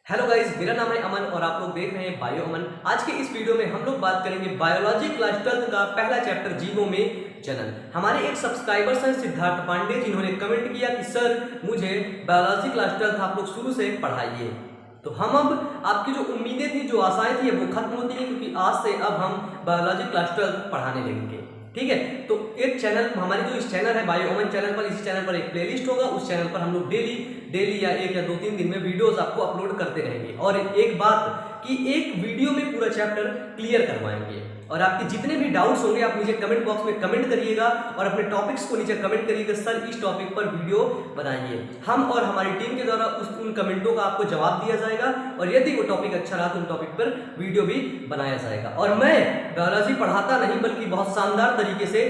Hello guys, मेरा नाम है अमन और आप लोग देख रहे हैं बायो अमन। आज के इस वीडियो में हम लोग बात करेंगे बायोलॉजी क्लास 12 का पहला चैप्टर जीवों में जनन। हमारे एक सब्सक्राइबर्स हैं सिद्धार्थ पांडे, जिन्होंने कमेंट किया कि सर मुझे बायोलॉजी क्लास 12 आप लोग शुरू से पढ़ाइए। तो हम अब आपकी जो उम्मीदें थी, जो आशाएं थी, वो खत्म होती हैं, क्योंकि आज से अब हम बायोलॉजी क्लास 12 पढ़ाने लगेंगे। ठीक है, तो एक चैनल, हमारी जो इस चैनल है बायो अमन चैनल पर, इस चैनल पर एक प्लेलिस्ट होगा। उस चैनल पर हम लोग डेली या 1 या 2-3 दिन में वीडियोस आपको अपलोड करते रहेंगे। और एक बात कि एक वीडियो में पूरा चैप्टर क्लियर करवाएंगे। और आपके जितने भी डाउट्स होंगे आप नीचे कमेंट बॉक्स में कमेंट करिएगा और अपने टॉपिक्स को नीचे कमेंट करिएगा, सर इस टॉपिक पर वीडियो बनाइए। हम और हमारी टीम के द्वारा उन कमेंटों का आपको जवाब दिया जाएगा और यदि वो टॉपिक अच्छा रहा तो उन टॉपिक पर वीडियो भी बनाया जाएगा। और मैं बायोलॉजी पढ़ाता नहीं बल्कि बहुत शानदार तरीके से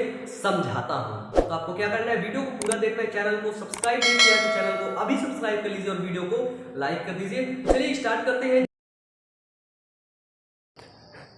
समझाता हूं। तो आपको क्या करना है, वीडियो को पूरा देखना है। चैनल को सब्सक्राइब नहीं किया तो चैनल को अभी सब्सक्राइब कर लीजिए और वीडियो को लाइक कर दीजिए। चलिए स्टार्ट करते हैं।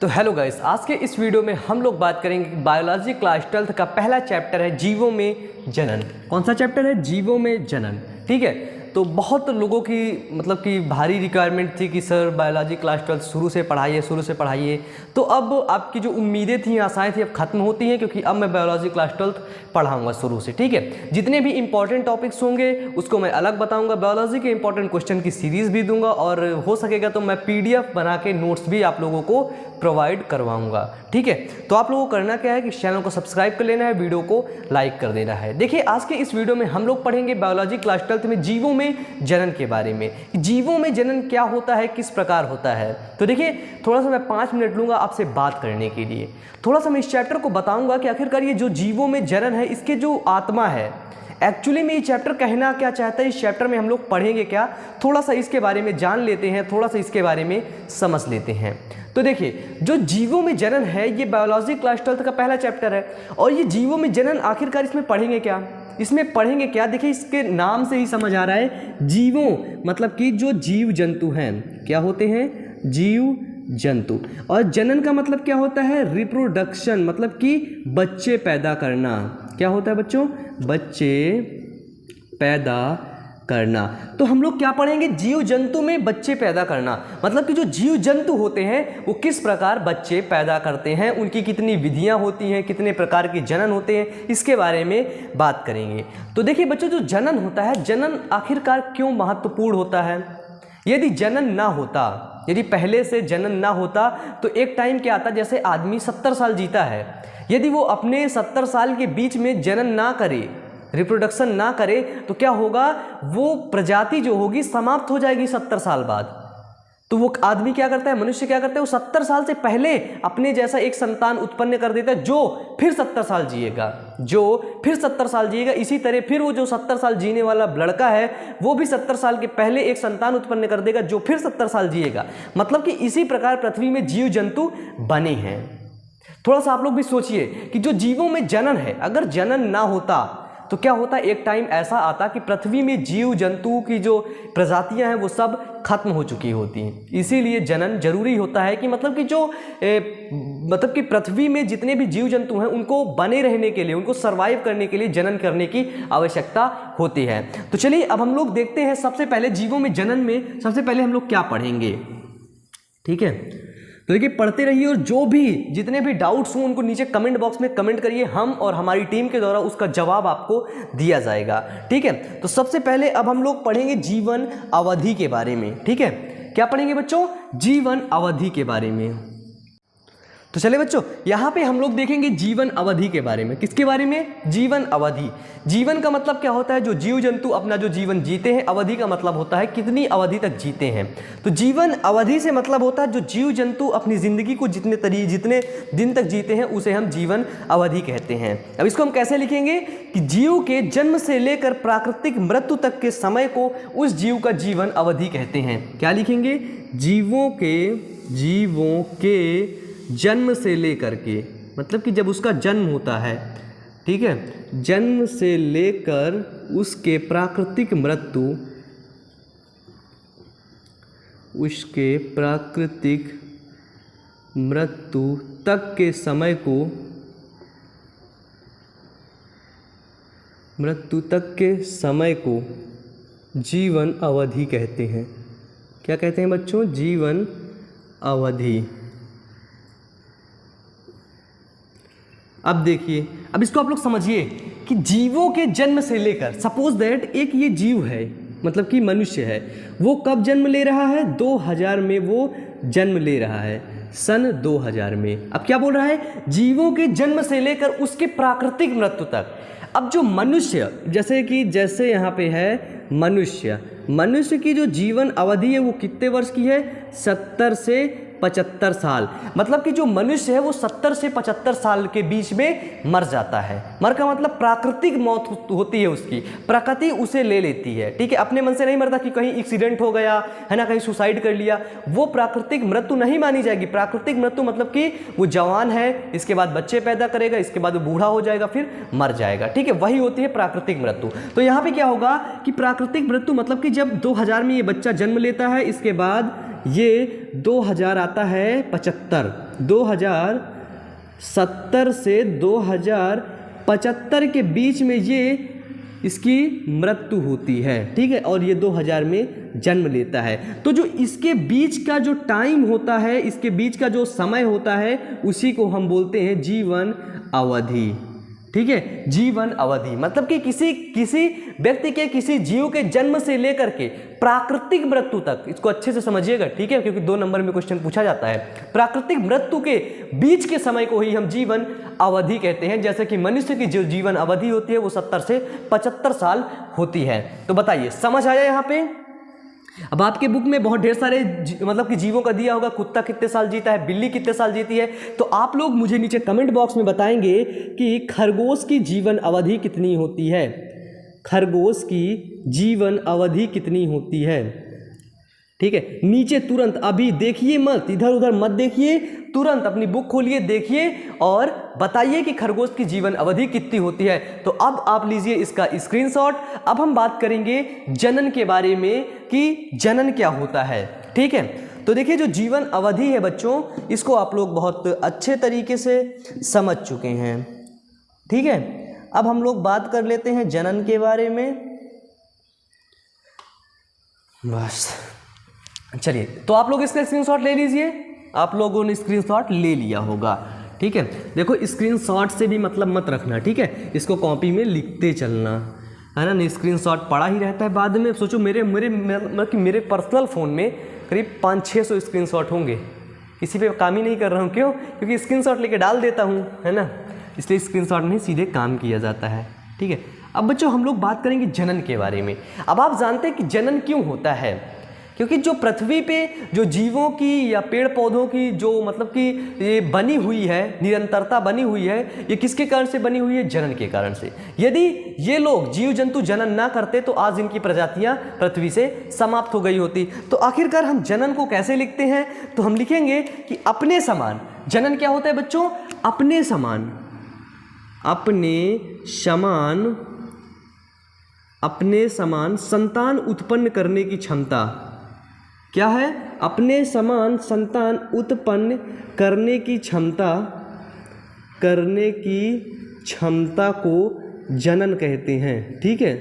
तो हेलो गाइस, आज के इस वीडियो में हम लोग बात करेंगे कि बायोलॉजी क्लास 12 का पहला चैप्टर है जीवों में जनन। कौन सा चैप्टर है? जीवों में जनन। ठीक है, तो बहुत लोगों की मतलब कि भारी रिक्वायरमेंट थी कि सर बायोलॉजी क्लास 12 शुरू से पढ़ाइए। तो अब आपकी जो उम्मीदें थी, आशाएं थी, अब खत्म होती हैं, क्योंकि अब मैं बायोलॉजी क्लास 12 पढ़ाऊंगा शुरू से। ठीक है, जितने भी इंपॉर्टेंट टॉपिक्स होंगे उसको मैं अलग बताऊंगा। बायोलॉजी के इंपॉर्टेंट क्वेश्चन की सीरीज़ भी दूंगा और हो सकेगा तो मैं PDF बना के नोट्स भी आप लोगों को प्रोवाइड करवाऊंगा। ठीक है, तो आप लोगों को करना क्या है कि चैनल को सब्सक्राइब कर लेना है, वीडियो को लाइक कर देना है। देखिए, आज के इस वीडियो में हम लोग पढ़ेंगे बायोलॉजी क्लास 12 में जीवों में जनन के बारे में। जीवों में जनन क्या होता है, किस प्रकार होता है। तो देखिए, थोड़ा सा मैं 5 मिनट लूंगा आपसे बात करने के लिए। थोड़ा सा मैं इस चैप्टर को बताऊंगा कि आखिरकार ये जो जीवों में जनन है, इसके जो आत्मा है, एक्चुअली में ये चैप्टर कहना क्या चाहता है, इस चैप्टर में हम लोग पढ़ेंगे क्या, थोड़ा सा इसके बारे में जान लेते हैं, थोड़ा सा इसके बारे में समझ लेते हैं। तो देखिए, जो जीवों में जनन है ये बायोलॉजी क्लास 12 का पहला चैप्टर है। और ये जीवों में जनन आखिरकार इसमें पढ़ेंगे क्या, देखिए इसके नाम से ही समझ आ रहा है। जीवों मतलब कि जो जीव जंतु हैं, क्या होते हैं? जीव जंतु। और जनन का मतलब क्या होता है? रिप्रोडक्शन, मतलब कि बच्चे पैदा करना। क्या होता है बच्चों? बच्चे पैदा करना। तो हम लोग क्या पढ़ेंगे? जीव जंतु में बच्चे पैदा करना, मतलब कि जो जीव जंतु होते हैं वो किस प्रकार बच्चे पैदा करते हैं, उनकी कितनी विधियां होती हैं, कितने प्रकार के जनन होते हैं, इसके बारे में बात करेंगे। तो देखिए बच्चों, जो जनन होता है, जनन आखिरकार क्यों महत्वपूर्ण होता है? यदि जनन ना होता, यदि पहले से जनन ना होता तो एक टाइम क्या आता, जैसे आदमी 70 साल जीता है, यदि वो अपने 70 साल के बीच में जनन ना करे, रिप्रोडक्शन ना करे, तो क्या होगा, वो प्रजाति जो होगी समाप्त हो जाएगी 70 साल बाद। तो वो आदमी क्या करता है, मनुष्य क्या करता है, वो 70 साल से पहले अपने जैसा एक संतान उत्पन्न कर देता है जो फिर 70 साल जिएगा। इसी तरह फिर वो जो 70 साल जीने वाला लड़का है वो भी 70 साल के पहले एक संतान उत्पन्न कर देगा जो फिर 70 साल जिएगा। मतलब कि इसी प्रकार पृथ्वी में जीव जंतु बने हैं। थोड़ा सा आप लोग भी सोचिए कि जो जीवों में जनन है, अगर जनन ना होता तो क्या होता, एक टाइम ऐसा आता कि पृथ्वी में जीव जंतु की जो प्रजातियां हैं वो सब खत्म हो चुकी होती हैं। इसीलिए जनन जरूरी होता है कि मतलब कि पृथ्वी में जितने भी जीव जंतु हैं उनको बने रहने के लिए, उनको सर्वाइव करने के लिए जनन करने की आवश्यकता होती है। तो चलिए अब हम लोग देखते हैं, सबसे पहले जीवों में जनन में सबसे पहले हम लोग क्या पढ़ेंगे। ठीक है, तो देखिए पढ़ते रहिए और जो भी जितने भी डाउट्स हों उनको नीचे कमेंट बॉक्स में कमेंट करिए, हम और हमारी टीम के द्वारा उसका जवाब आपको दिया जाएगा। ठीक है, तो सबसे पहले अब हम लोग पढ़ेंगे जीवन अवधि के बारे में। ठीक है, क्या पढ़ेंगे बच्चों? जीवन अवधि के बारे में। तो चलिए बच्चों, यहाँ पे हम लोग देखेंगे जीवन अवधि के बारे में। किसके बारे में? जीवन अवधि। जीवन का मतलब क्या होता है? जो जीव जंतु अपना जो जीवन जीते हैं। अवधि का मतलब होता है कितनी अवधि तक जीते हैं। तो जीवन अवधि से मतलब होता है जो जीव जंतु अपनी जिंदगी को जितने दिन तक जीते हैं उसे हम जीवन अवधि कहते हैं। अब इसको हम कैसे लिखेंगे कि जीव के जन्म से लेकर प्राकृतिक मृत्यु तक के समय को उस जीव का जीवन अवधि कहते हैं। क्या लिखेंगे? जीवों के जन्म से लेकर के, मतलब कि जब उसका जन्म होता है, ठीक है, जन्म से लेकर उसके प्राकृतिक मृत्यु तक के समय को जीवन अवधि कहते हैं। क्या कहते हैं बच्चों? जीवन अवधि। अब देखिए, अब इसको आप लोग समझिए कि जीवों के जन्म से लेकर, सपोज दैट एक ये जीव है, मतलब कि मनुष्य है, वो कब जन्म ले रहा है? 2000 में वो जन्म ले रहा है, सन 2000 में। अब क्या बोल रहा है? जीवों के जन्म से लेकर उसके प्राकृतिक मृत्यु तक। अब जो मनुष्य, जैसे यहाँ पे है मनुष्य की जो जीवन अवधि है वो कितने वर्ष की है? 70 से 75 साल। मतलब कि जो मनुष्य है वो 70 से 75 साल के बीच में मर जाता है। मर का मतलब प्राकृतिक मौत होती है उसकी, प्रकृति उसे ले लेती है, ठीक है। अपने मन से नहीं मरता कि कहीं एक्सीडेंट हो गया है ना, कहीं सुसाइड कर लिया, वो प्राकृतिक मृत्यु नहीं मानी जाएगी। प्राकृतिक मृत्यु मतलब कि वो जवान है, इसके बाद बच्चे पैदा करेगा, इसके बाद वो बूढ़ा हो जाएगा, फिर मर जाएगा, ठीक है, वही होती है प्राकृतिक मृत्यु। तो यहाँ पे क्या होगा कि प्राकृतिक मृत्यु मतलब कि जब 2000 में ये बच्चा जन्म लेता है, इसके बाद ये 2000 आता है 75, 2070 से 2075 के बीच में ये इसकी मृत्यु होती है, ठीक है, और ये 2000 में जन्म लेता है। तो जो इसके बीच का जो टाइम होता है, इसके बीच का जो समय होता है, उसी को हम बोलते हैं जीवन अवधि, ठीक है। जीवन अवधि मतलब कि किसी व्यक्ति के, किसी जीव के जन्म से लेकर के प्राकृतिक मृत्यु तक, इसको अच्छे से समझिएगा, ठीक है, क्योंकि 2 नंबर में क्वेश्चन पूछा जाता है। प्राकृतिक मृत्यु के बीच के समय को ही हम जीवन अवधि कहते हैं। जैसे कि मनुष्य की जो जीवन अवधि होती है वो 70 से 75 साल होती है। तो बताइए, समझ आया यहाँ पे? अब आपके बुक में बहुत ढेर सारे मतलब कि जीवों का दिया होगा, कुत्ता कितने साल जीता है, बिल्ली कितने साल जीती है। तो आप लोग मुझे नीचे कमेंट बॉक्स में बताएंगे कि खरगोश की जीवन अवधि कितनी होती है। खरगोश की जीवन अवधि कितनी होती है, ठीक है। नीचे तुरंत, अभी देखिए मत, इधर उधर मत देखिए, तुरंत अपनी बुक खोलिए, देखिए और बताइए कि खरगोश की जीवन अवधि कितनी होती है। तो अब आप लीजिए इसका स्क्रीनशॉट। अब हम बात करेंगे जनन के बारे में कि जनन क्या होता है, ठीक है। तो देखिए, जो जीवन अवधि है बच्चों, इसको आप लोग बहुत अच्छे तरीके से समझ चुके हैं, ठीक है। अब हम लोग बात कर लेते हैं जनन के बारे में। बस चलिए, तो आप लोग इसका स्क्रीनशॉट ले लीजिए। आप लोगों ने स्क्रीनशॉट ले लिया होगा, ठीक है। देखो, स्क्रीनशॉट से भी मतलब मत रखना, ठीक है, इसको कॉपी में लिखते चलना, है ना। नहीं, स्क्रीनशॉट पड़ा ही रहता है, बाद में सोचो मेरे पर्सनल फ़ोन में करीब 500-600 स्क्रीनशॉट होंगे, किसी पे काम ही नहीं कर रहा हूँ। क्यों? क्योंकि स्क्रीनशॉट लेके डाल देता हूँ, है ना, इसलिए स्क्रीनशॉट नहीं, सीधे काम किया जाता है, ठीक है। अब बच्चों हम लोग बात करेंगे जनन के बारे में। अब आप जानते हैं कि जनन क्यों होता है? क्योंकि जो पृथ्वी पे जो जीवों की या पेड़ पौधों की जो मतलब कि ये बनी हुई है, निरंतरता बनी हुई है, ये किसके कारण से बनी हुई है? जनन के कारण से। यदि ये लोग जीव जंतु जनन ना करते तो आज इनकी प्रजातियां पृथ्वी से समाप्त हो गई होती। तो आखिरकार हम जनन को कैसे लिखते हैं? तो हम लिखेंगे कि अपने समान। जनन क्या होता है बच्चों? अपने समान, अपने समान संतान उत्पन्न करने की क्षमता। क्या है? अपने समान संतान उत्पन्न करने की क्षमता को जनन कहते हैं, ठीक है।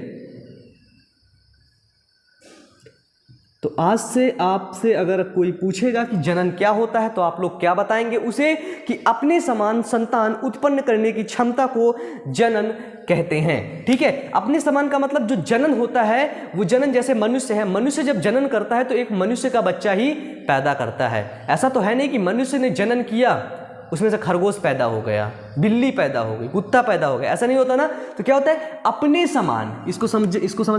तो आज से आपसे अगर कोई पूछेगा कि जनन क्या होता है, तो आप लोग क्या बताएंगे उसे? कि अपने समान संतान उत्पन्न करने की क्षमता को जनन कहते हैं, ठीक है। अपने समान का मतलब जो जनन होता है, वो जनन जैसे मनुष्य है, मनुष्य जब जनन करता है तो एक मनुष्य का बच्चा ही पैदा करता है। ऐसा तो है नहीं कि मनुष्य ने जनन किया, उसमें से खरगोश पैदा हो गया, बिल्ली पैदा हो गई, कुत्ता पैदा हो गया, ऐसा नहीं होता ना। तो क्या होता है? अपने समान। इसको समझ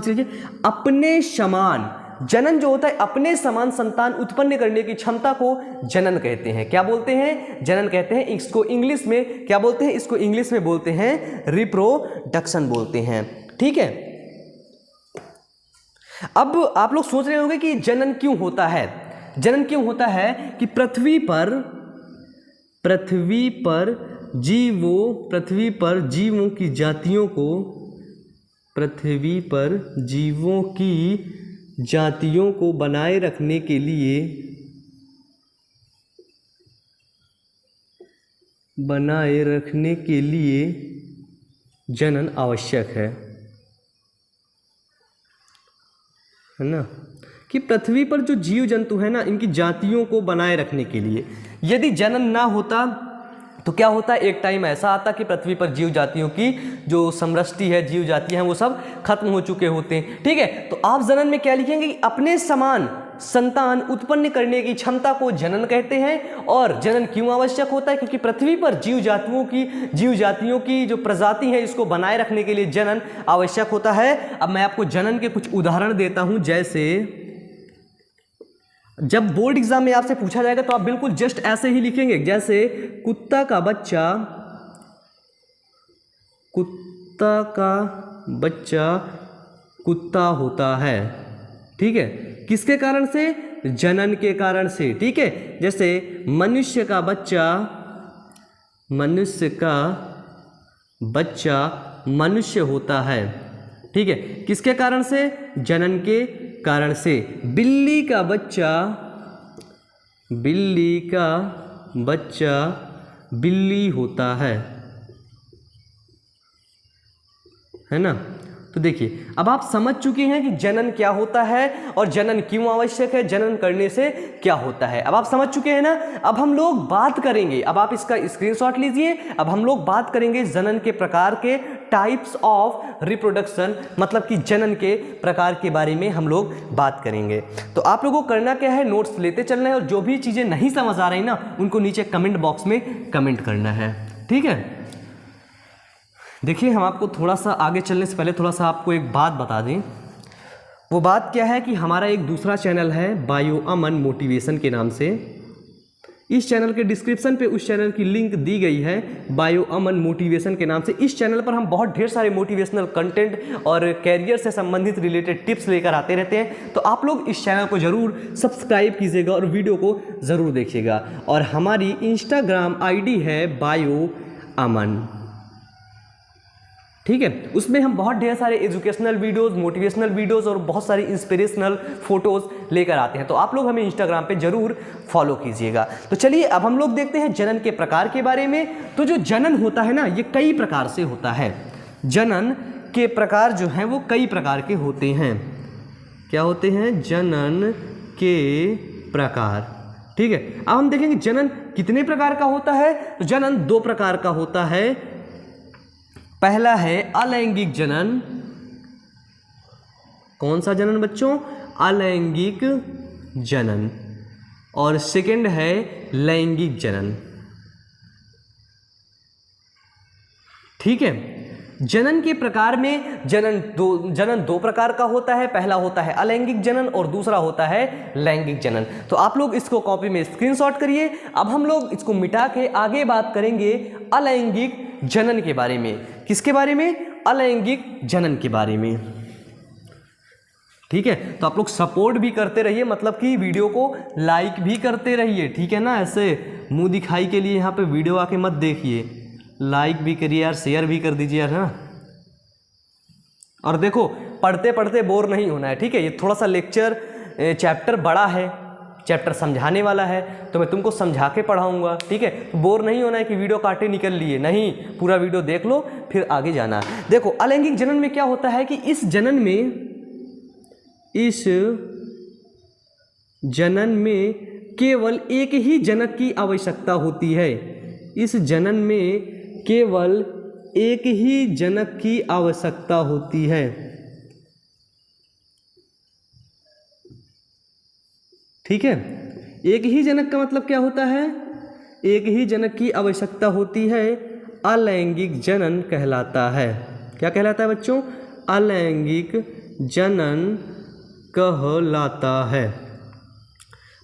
लीजिए, अपने समान जनन जो होता है, अपने समान संतान उत्पन्न करने की क्षमता को जनन कहते हैं। क्या बोलते हैं? जनन कहते हैं। इसको इंग्लिश में क्या बोलते हैं? इसको इंग्लिश में बोलते हैं रिप्रोडक्शन बोलते हैं, ठीक है। अब आप लोग सोच रहे होंगे कि जनन क्यों होता है? जनन क्यों होता है कि पृथ्वी पर जीवों की जातियों को, पृथ्वी पर जीवों की जातियों को बनाए रखने के लिए जनन आवश्यक है ना। कि पृथ्वी पर जो जीव जंतु है ना, इनकी जातियों को बनाए रखने के लिए यदि जनन ना होता तो क्या होता है, एक टाइम ऐसा आता कि पृथ्वी पर जीव जातियों की जो समष्टि है, जीव जातियां हैं, वो सब खत्म हो चुके होते हैं। ठीक है, तो आप जनन में क्या लिखेंगे कि अपने समान संतान उत्पन्न करने की क्षमता को जनन कहते हैं। और जनन क्यों आवश्यक होता है, क्योंकि पृथ्वी पर जीव जातियों की जो प्रजाति है, इसको बनाए रखने के लिए जनन आवश्यक होता है। अब मैं आपको जनन के कुछ उदाहरण देता हूं। जैसे जब बोर्ड एग्जाम में आपसे पूछा जाएगा तो आप बिल्कुल जस्ट ऐसे ही लिखेंगे, जैसे कुत्ता का बच्चा कुत्ता होता है। ठीक है, किसके कारण से, जनन के कारण से। ठीक है, जैसे मनुष्य का बच्चा मनुष्य होता है। ठीक है, किसके कारण से, जनन के कारण से। बिल्ली का बच्चा बिल्ली होता है ना। तो देखिए, अब आप समझ चुके हैं कि जनन क्या होता है और जनन क्यों आवश्यक है, जनन करने से क्या होता है। अब आप समझ चुके हैं ना। अब हम लोग बात करेंगे, अब आप इसका स्क्रीनशॉट लीजिए। अब हम लोग बात करेंगे जनन के प्रकार के, टाइप्स ऑफ रिप्रोडक्शन, मतलब कि जनन के प्रकार के बारे में हम लोग बात करेंगे। तो आप लोगों को करना क्या है, नोट्स लेते चलना है और जो भी चीज़ें नहीं समझ आ रही ना, उनको नीचे कमेंट बॉक्स में कमेंट करना है। ठीक है, देखिए, हम आपको थोड़ा सा आगे चलने से पहले थोड़ा सा आपको एक बात बता दें। वो बात क्या है कि हमारा एक दूसरा चैनल है बायो अमन मोटिवेशन के नाम से। इस चैनल के डिस्क्रिप्शन पे उस चैनल की लिंक दी गई है, बायो अमन मोटिवेशन के नाम से। इस चैनल पर हम बहुत ढेर सारे मोटिवेशनल कंटेंट और कैरियर से संबंधित रिलेटेड टिप्स लेकर आते रहते हैं। तो आप लोग इस चैनल को ज़रूर सब्सक्राइब कीजिएगा और वीडियो को ज़रूर देखिएगा। और हमारी इंस्टाग्राम आईडी है बायो अमन। ठीक है, उसमें हम बहुत ढेर सारे एजुकेशनल वीडियोस, मोटिवेशनल वीडियोस और बहुत सारी इंस्पिरेशनल फोटोज़ लेकर आते हैं। तो आप लोग हमें इंस्टाग्राम पे ज़रूर फॉलो कीजिएगा। तो चलिए, अब हम लोग देखते हैं जनन के प्रकार के बारे में। तो जो जनन होता है ना, ये कई प्रकार से होता है। जनन के प्रकार जो हैं वो कई प्रकार के होते हैं। क्या होते हैं, जनन के प्रकार। ठीक है, अब हम देखेंगे जनन कितने प्रकार का होता है। तो जनन 2 प्रकार का होता है। पहला है अलैंगिक जनन। कौन सा जनन बच्चों, अलैंगिक जनन। और सेकंड है लैंगिक जनन। ठीक है, जनन के प्रकार में जनन दो प्रकार का होता है। पहला होता है अलैंगिक जनन और दूसरा होता है लैंगिक जनन। तो आप लोग इसको कॉपी में स्क्रीनशॉट करिए। अब हम लोग इसको मिटा के आगे बात करेंगे अलैंगिक जनन के बारे में। किसके बारे में, अलैंगिक जनन के बारे में। ठीक है, तो आप लोग सपोर्ट भी करते रहिए, मतलब कि वीडियो को लाइक भी करते रहिए। ठीक है ना, ऐसे मुंह दिखाई के लिए यहाँ पे वीडियो आके मत देखिए, लाइक भी करिए यार, शेयर भी कर दीजिए यार, है ना। और देखो, पढ़ते पढ़ते बोर नहीं होना है। ठीक है, ये थोड़ा सा लेक्चर चैप्टर बड़ा है, चैप्टर समझाने वाला है, तो मैं तुमको समझा के पढ़ाऊंगा। ठीक है, तो बोर नहीं होना है कि वीडियो काटे निकल लिए, नहीं, पूरा वीडियो देख लो फिर आगे जाना। देखो, अलैंगिक जनन में क्या होता है कि इस जनन में केवल एक ही जनक की आवश्यकता होती है। इस जनन में केवल एक ही जनक की आवश्यकता होती है। ठीक है, एक ही जनक का मतलब क्या होता है, एक ही जनक की आवश्यकता होती है, अलैंगिक जनन कहलाता है। क्या कहलाता है बच्चों, अलैंगिक जनन कहलाता है।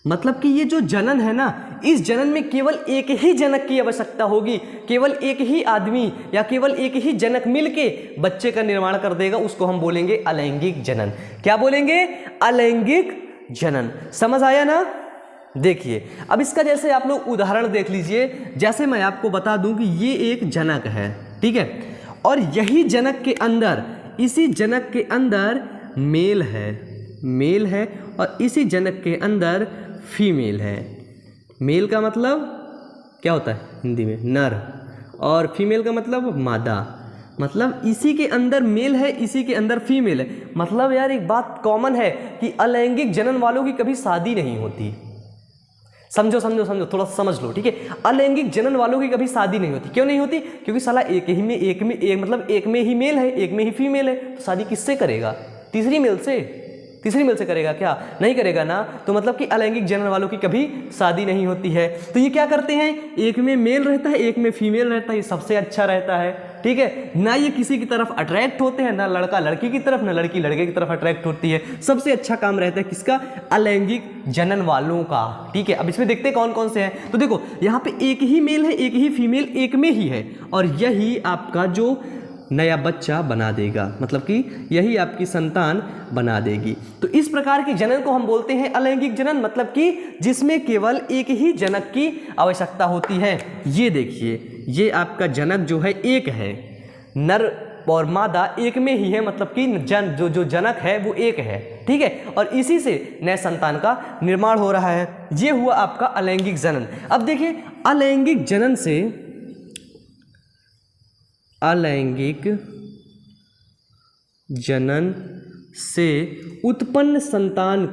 मतलब कि ये जो जनन है ना, इस जनन में केवल एक ही जनक की आवश्यकता होगी, केवल एक ही आदमी या केवल एक ही जनक मिलके बच्चे का निर्माण कर देगा, उसको हम बोलेंगे अलैंगिक जनन। क्या बोलेंगे, अलैंगिक जनन। समझ आया ना। देखिए, अब इसका जैसे आप लोग उदाहरण देख लीजिए। जैसे मैं आपको बता दूं कि ये एक जनक है, ठीक है, और यही जनक के अंदर, इसी जनक के अंदर मेल है और इसी जनक के अंदर फीमेल है। मेल का मतलब क्या होता है हिंदी में, नर, और फीमेल का मतलब मादा। मतलब इसी के अंदर मेल है, इसी के अंदर फीमेल है। मतलब यार एक बात कॉमन है कि अलैंगिक जनन वालों की कभी शादी नहीं होती। समझो समझो समझो, थोड़ा समझ लो, ठीक है। अलैंगिक जनन वालों की कभी शादी नहीं होती। क्यों नहीं होती? क्योंकि साला एक मतलब एक में ही मेल है, एक में ही फीमेल है, तो शादी किससे करेगा? तीसरी मेल से करेगा क्या? नहीं करेगा ना। तो मतलब कि अलैंगिक जनन वालों की कभी शादी नहीं होती है। तो ये क्या करते हैं, एक में मेल रहता है, एक में फीमेल रहता है, ये सबसे अच्छा रहता है, ठीक है। ना ये किसी की तरफ अट्रैक्ट होते हैं, ना लड़का लड़की की तरफ, ना लड़की लड़के की तरफ अट्रैक्ट होती है। सबसे अच्छा काम रहता है किसका? अलैंगिक जनन वालों का, ठीक है। अब इसमें देखते हैं कौन कौन से हैं। तो देखो यहाँ पे एक ही मेल है, एक ही फीमेल, एक में ही है, और यही आपका जो नया बच्चा बना देगा, मतलब कि यही आपकी संतान बना देगी। तो इस प्रकार के जनन को हम बोलते हैं अलैंगिक जनन, मतलब कि जिसमें केवल एक ही जनक की आवश्यकता होती है। ये देखिए, ये आपका जनक जो है एक है, नर और मादा एक में ही है, मतलब कि जो जनक है वो एक है, ठीक है। और इसी से नए संतान का निर्माण हो रहा है। ये हुआ आपका अलैंगिक जनन। अब देखिए, अलैंगिक जनन से उत्पन्न संतान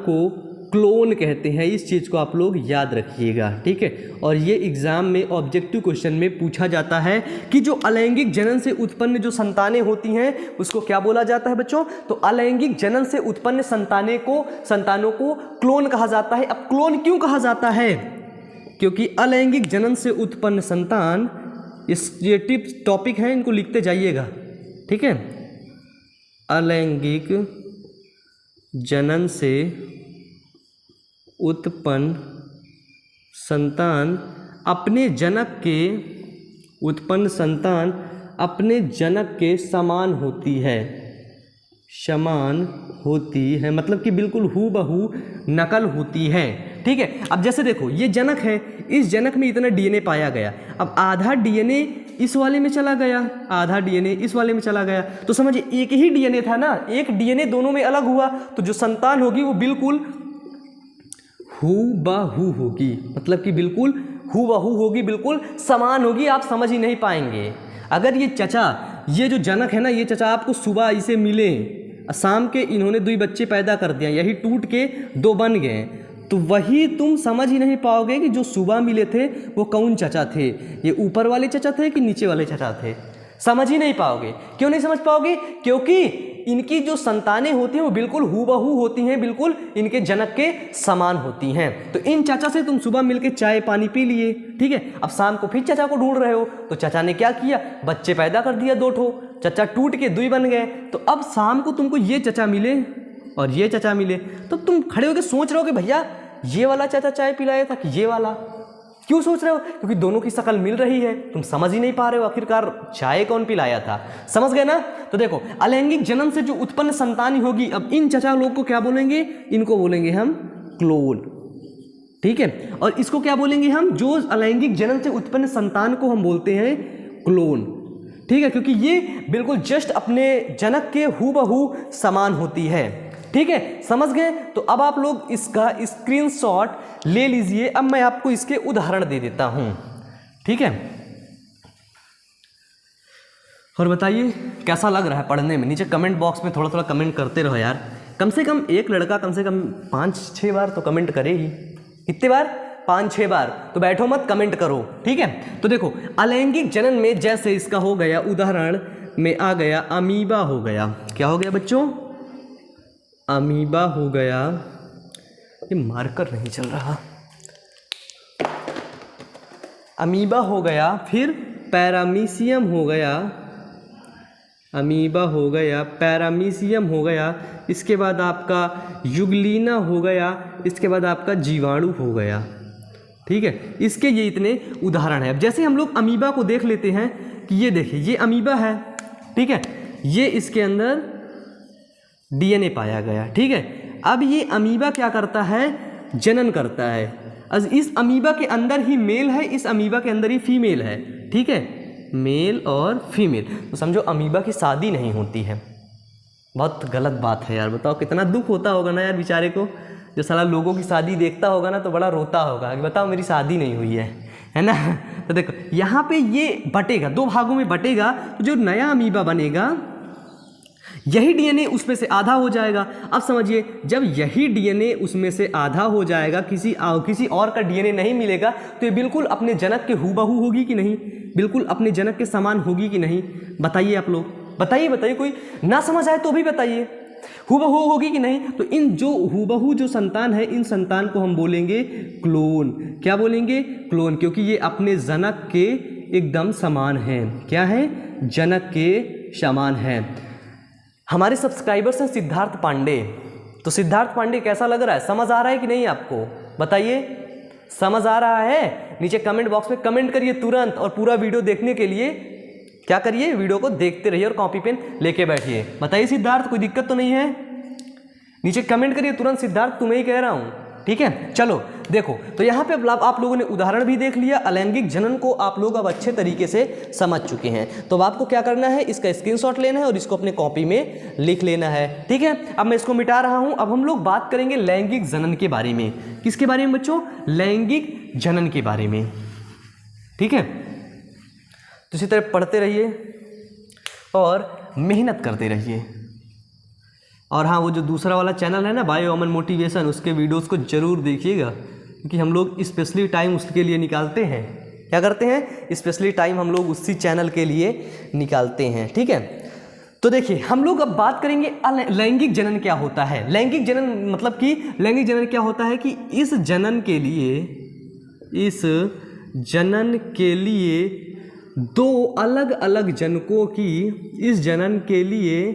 को क्लोन कहते हैं। इस चीज़ को आप लोग याद रखिएगा, ठीक है। और ये एग्जाम में ऑब्जेक्टिव क्वेश्चन में पूछा जाता है कि जो अलैंगिक जनन से उत्पन्न जो संतानें होती हैं उसको क्या बोला जाता है बच्चों? तो अलैंगिक जनन से उत्पन्न संतानों को क्लोन कहा जाता है। अब क्लोन क्यों कहा जाता है? क्योंकि अलैंगिक जनन से उत्पन्न संतान, ये टिप्स टॉपिक हैं, इनको लिखते जाइएगा, ठीक है। अलैंगिक जनन से उत्पन्न संतान अपने जनक के समान होती है, मतलब कि बिल्कुल हूबहू नकल होती है, ठीक है। अब जैसे देखो, ये जनक है, इस जनक में इतना डीएनए पाया गया, अब आधा डीएनए इस वाले में चला गया, आधा डीएनए इस वाले में चला गया, तो समझिए एक ही डीएनए था ना, एक डीएनए दोनों में अलग हुआ, तो जो संतान होगी वो बिल्कुल हूबहू होगी, मतलब कि बिल्कुल हूबहू होगी, बिल्कुल समान होगी। आप समझ ही नहीं पाएंगे। अगर ये चचा, ये जो जनक है ना, ये चचा आपको सुबह इसे मिले, शाम के इन्होंने 2 बच्चे पैदा कर दिया, यही टूट के 2 बन गए, तो वही तुम समझ ही नहीं पाओगे कि जो सुबह मिले थे वो कौन चचा थे, ये ऊपर वाले चचा थे कि नीचे वाले चचा थे। समझ ही नहीं पाओगे। क्यों नहीं समझ पाओगे? क्योंकि इनकी जो संतानें होती हैं वो बिल्कुल हूबहू होती हैं, बिल्कुल इनके जनक के समान होती हैं। तो इन चाचा से तुम सुबह मिलके चाय पानी पी लिए, ठीक है। अब शाम को फिर चाचा को ढूंढ रहे हो, तो चाचा ने क्या किया? बच्चे पैदा कर दिया 2 ठो, चचा टूट के 2 बन गए। तो अब शाम को तुमको ये चचा मिले और ये चचा मिले, तो तुम खड़े होकर सोच रहे हो कि भैया ये वाला चाचा चाय पिलाया था कि ये वाला। क्यों सोच रहे हो? क्योंकि दोनों की शक्ल मिल रही है, तुम समझ ही नहीं पा रहे हो आखिरकार चाय कौन पिलाया था। समझ गए ना? तो देखो, अलैंगिक जनन से जो उत्पन्न संतान होगी, अब इन चचा लोग को क्या बोलेंगे? इनको बोलेंगे हम क्लोन, ठीक है। और इसको क्या बोलेंगे हम? जो अलैंगिक जनन से उत्पन्न संतान को हम बोलते हैं क्लोन, ठीक है, क्योंकि ये बिल्कुल जस्ट अपने जनक के हूबहू समान होती है, ठीक है। समझ गए? तो अब आप लोग इसका स्क्रीनशॉट ले लीजिए। अब मैं आपको इसके उदाहरण दे देता हूं, ठीक है। और बताइए कैसा लग रहा है पढ़ने में? नीचे कमेंट बॉक्स में थोड़ा थोड़ा कमेंट करते रहो यार। कम से कम एक लड़का कम से कम 5-6 बार तो कमेंट करे ही। कितने बार? 5-6 बार। तो बैठो मत, कमेंट करो, ठीक है। तो देखो, अलैंगिक जनन में जैसे इसका हो गया उदाहरण में आ गया अमीबा हो गया। क्या हो गया बच्चों? अमीबा हो गया। ये मार्कर नहीं चल रहा। अमीबा हो गया, फिर पैरामीशियम हो गया, अमीबा हो गया, पैरामीशियम हो गया, इसके बाद आपका युगलीना हो गया, इसके बाद आपका जीवाणु हो गया, ठीक है। इसके ये इतने उदाहरण हैं। अब जैसे हम लोग अमीबा को देख लेते हैं कि ये देखिए, ये अमीबा है, ठीक है, ये इसके अंदर डीएनए पाया गया, ठीक है। अब ये अमीबा क्या करता है? जनन करता है। इस अमीबा के अंदर ही मेल है, इस अमीबा के अंदर ही फीमेल है, ठीक है, मेल और फीमेल। तो समझो अमीबा की शादी नहीं होती है। बहुत गलत बात है यार, बताओ कितना दुख होता होगा ना यार बेचारे को। जो साला लोगों की शादी देखता होगा ना तो बड़ा रोता होगा कि बताओ मेरी शादी नहीं हुई है ना। तो देखो यहाँ पे ये बटेगा, 2 भागों में बटेगा, तो जो नया अमीबा बनेगा यही डीएनए उसमें से आधा हो जाएगा। अब समझिए, जब यही डीएनए उसमें से आधा हो जाएगा, किसी और का डीएनए नहीं मिलेगा, तो ये बिल्कुल अपने जनक के हूबहू होगी कि नहीं, बिल्कुल अपने जनक के समान होगी कि नहीं, बताइए आप लोग, बताइए, कोई ना समझ आए तो भी बताइए, हूबहू होगी कि नहीं। तो इन जो हूबहू जो संतान है, इन संतान को हम बोलेंगे क्लोन। क्या बोलेंगे? क्लोन, क्योंकि ये अपने जनक के एकदम समान हैं। क्या है? जनक के समान हैं। हमारे सब्सक्राइबर्स हैं सिद्धार्थ पांडे, तो सिद्धार्थ पांडे कैसा लग रहा है, समझ आ रहा है कि नहीं आपको, बताइए, समझ आ रहा है? नीचे कमेंट बॉक्स में कमेंट करिए तुरंत, और पूरा वीडियो देखने के लिए क्या करिए, वीडियो को देखते रहिए और कॉपी पेन लेके बैठिए। बताइए सिद्धार्थ, कोई दिक्कत तो नहीं है? नीचे कमेंट करिए तुरंत, सिद्धार्थ तुम्हें ही कह रहा हूँ, ठीक है। चलो देखो, तो यहाँ पे आप लोगों ने उदाहरण भी देख लिया, अलैंगिक जनन को आप लोग अब अच्छे तरीके से समझ चुके हैं। तो अब आपको क्या करना है, इसका स्क्रीनशॉट लेना है और इसको अपने कॉपी में लिख लेना है, ठीक है। अब मैं इसको मिटा रहा हूँ। अब हम लोग बात करेंगे लैंगिक जनन के बारे में। किसके बारे में बच्चों? लैंगिक जनन के बारे में, ठीक है। तो इसी तरह पढ़ते रहिए और मेहनत करते रहिए। और हाँ, वो जो दूसरा वाला चैनल है ना, बायो अमन मोटिवेशन, उसके वीडियोस को जरूर देखिएगा, क्योंकि हम लोग स्पेशली टाइम उसके लिए निकालते हैं। क्या करते हैं? स्पेशली टाइम हम लोग उसी चैनल के लिए निकालते हैं, ठीक है। तो देखिए, हम लोग अब बात करेंगे लैंगिक जनन क्या होता है। लैंगिक जनन मतलब कि लैंगिक जनन क्या होता है कि इस जनन के लिए 2 अलग अलग जनकों की, इस जनन के लिए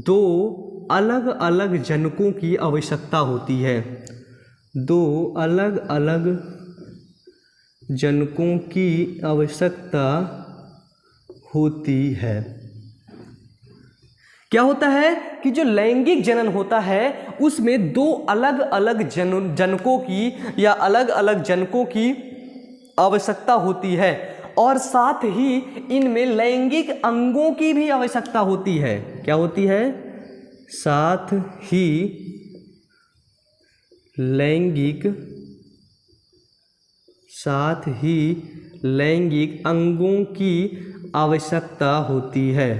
2 अलग अलग जनकों की आवश्यकता होती है। 2 अलग अलग जनकों की आवश्यकता होती है। क्या होता है कि जो लैंगिक जनन होता है उसमें 2 अलग अलग जनकों की या अलग अलग जनकों की आवश्यकता होती है, और साथ ही इनमें लैंगिक अंगों की भी आवश्यकता होती है। क्या होती है? साथ ही लैंगिक अंगों की आवश्यकता होती है,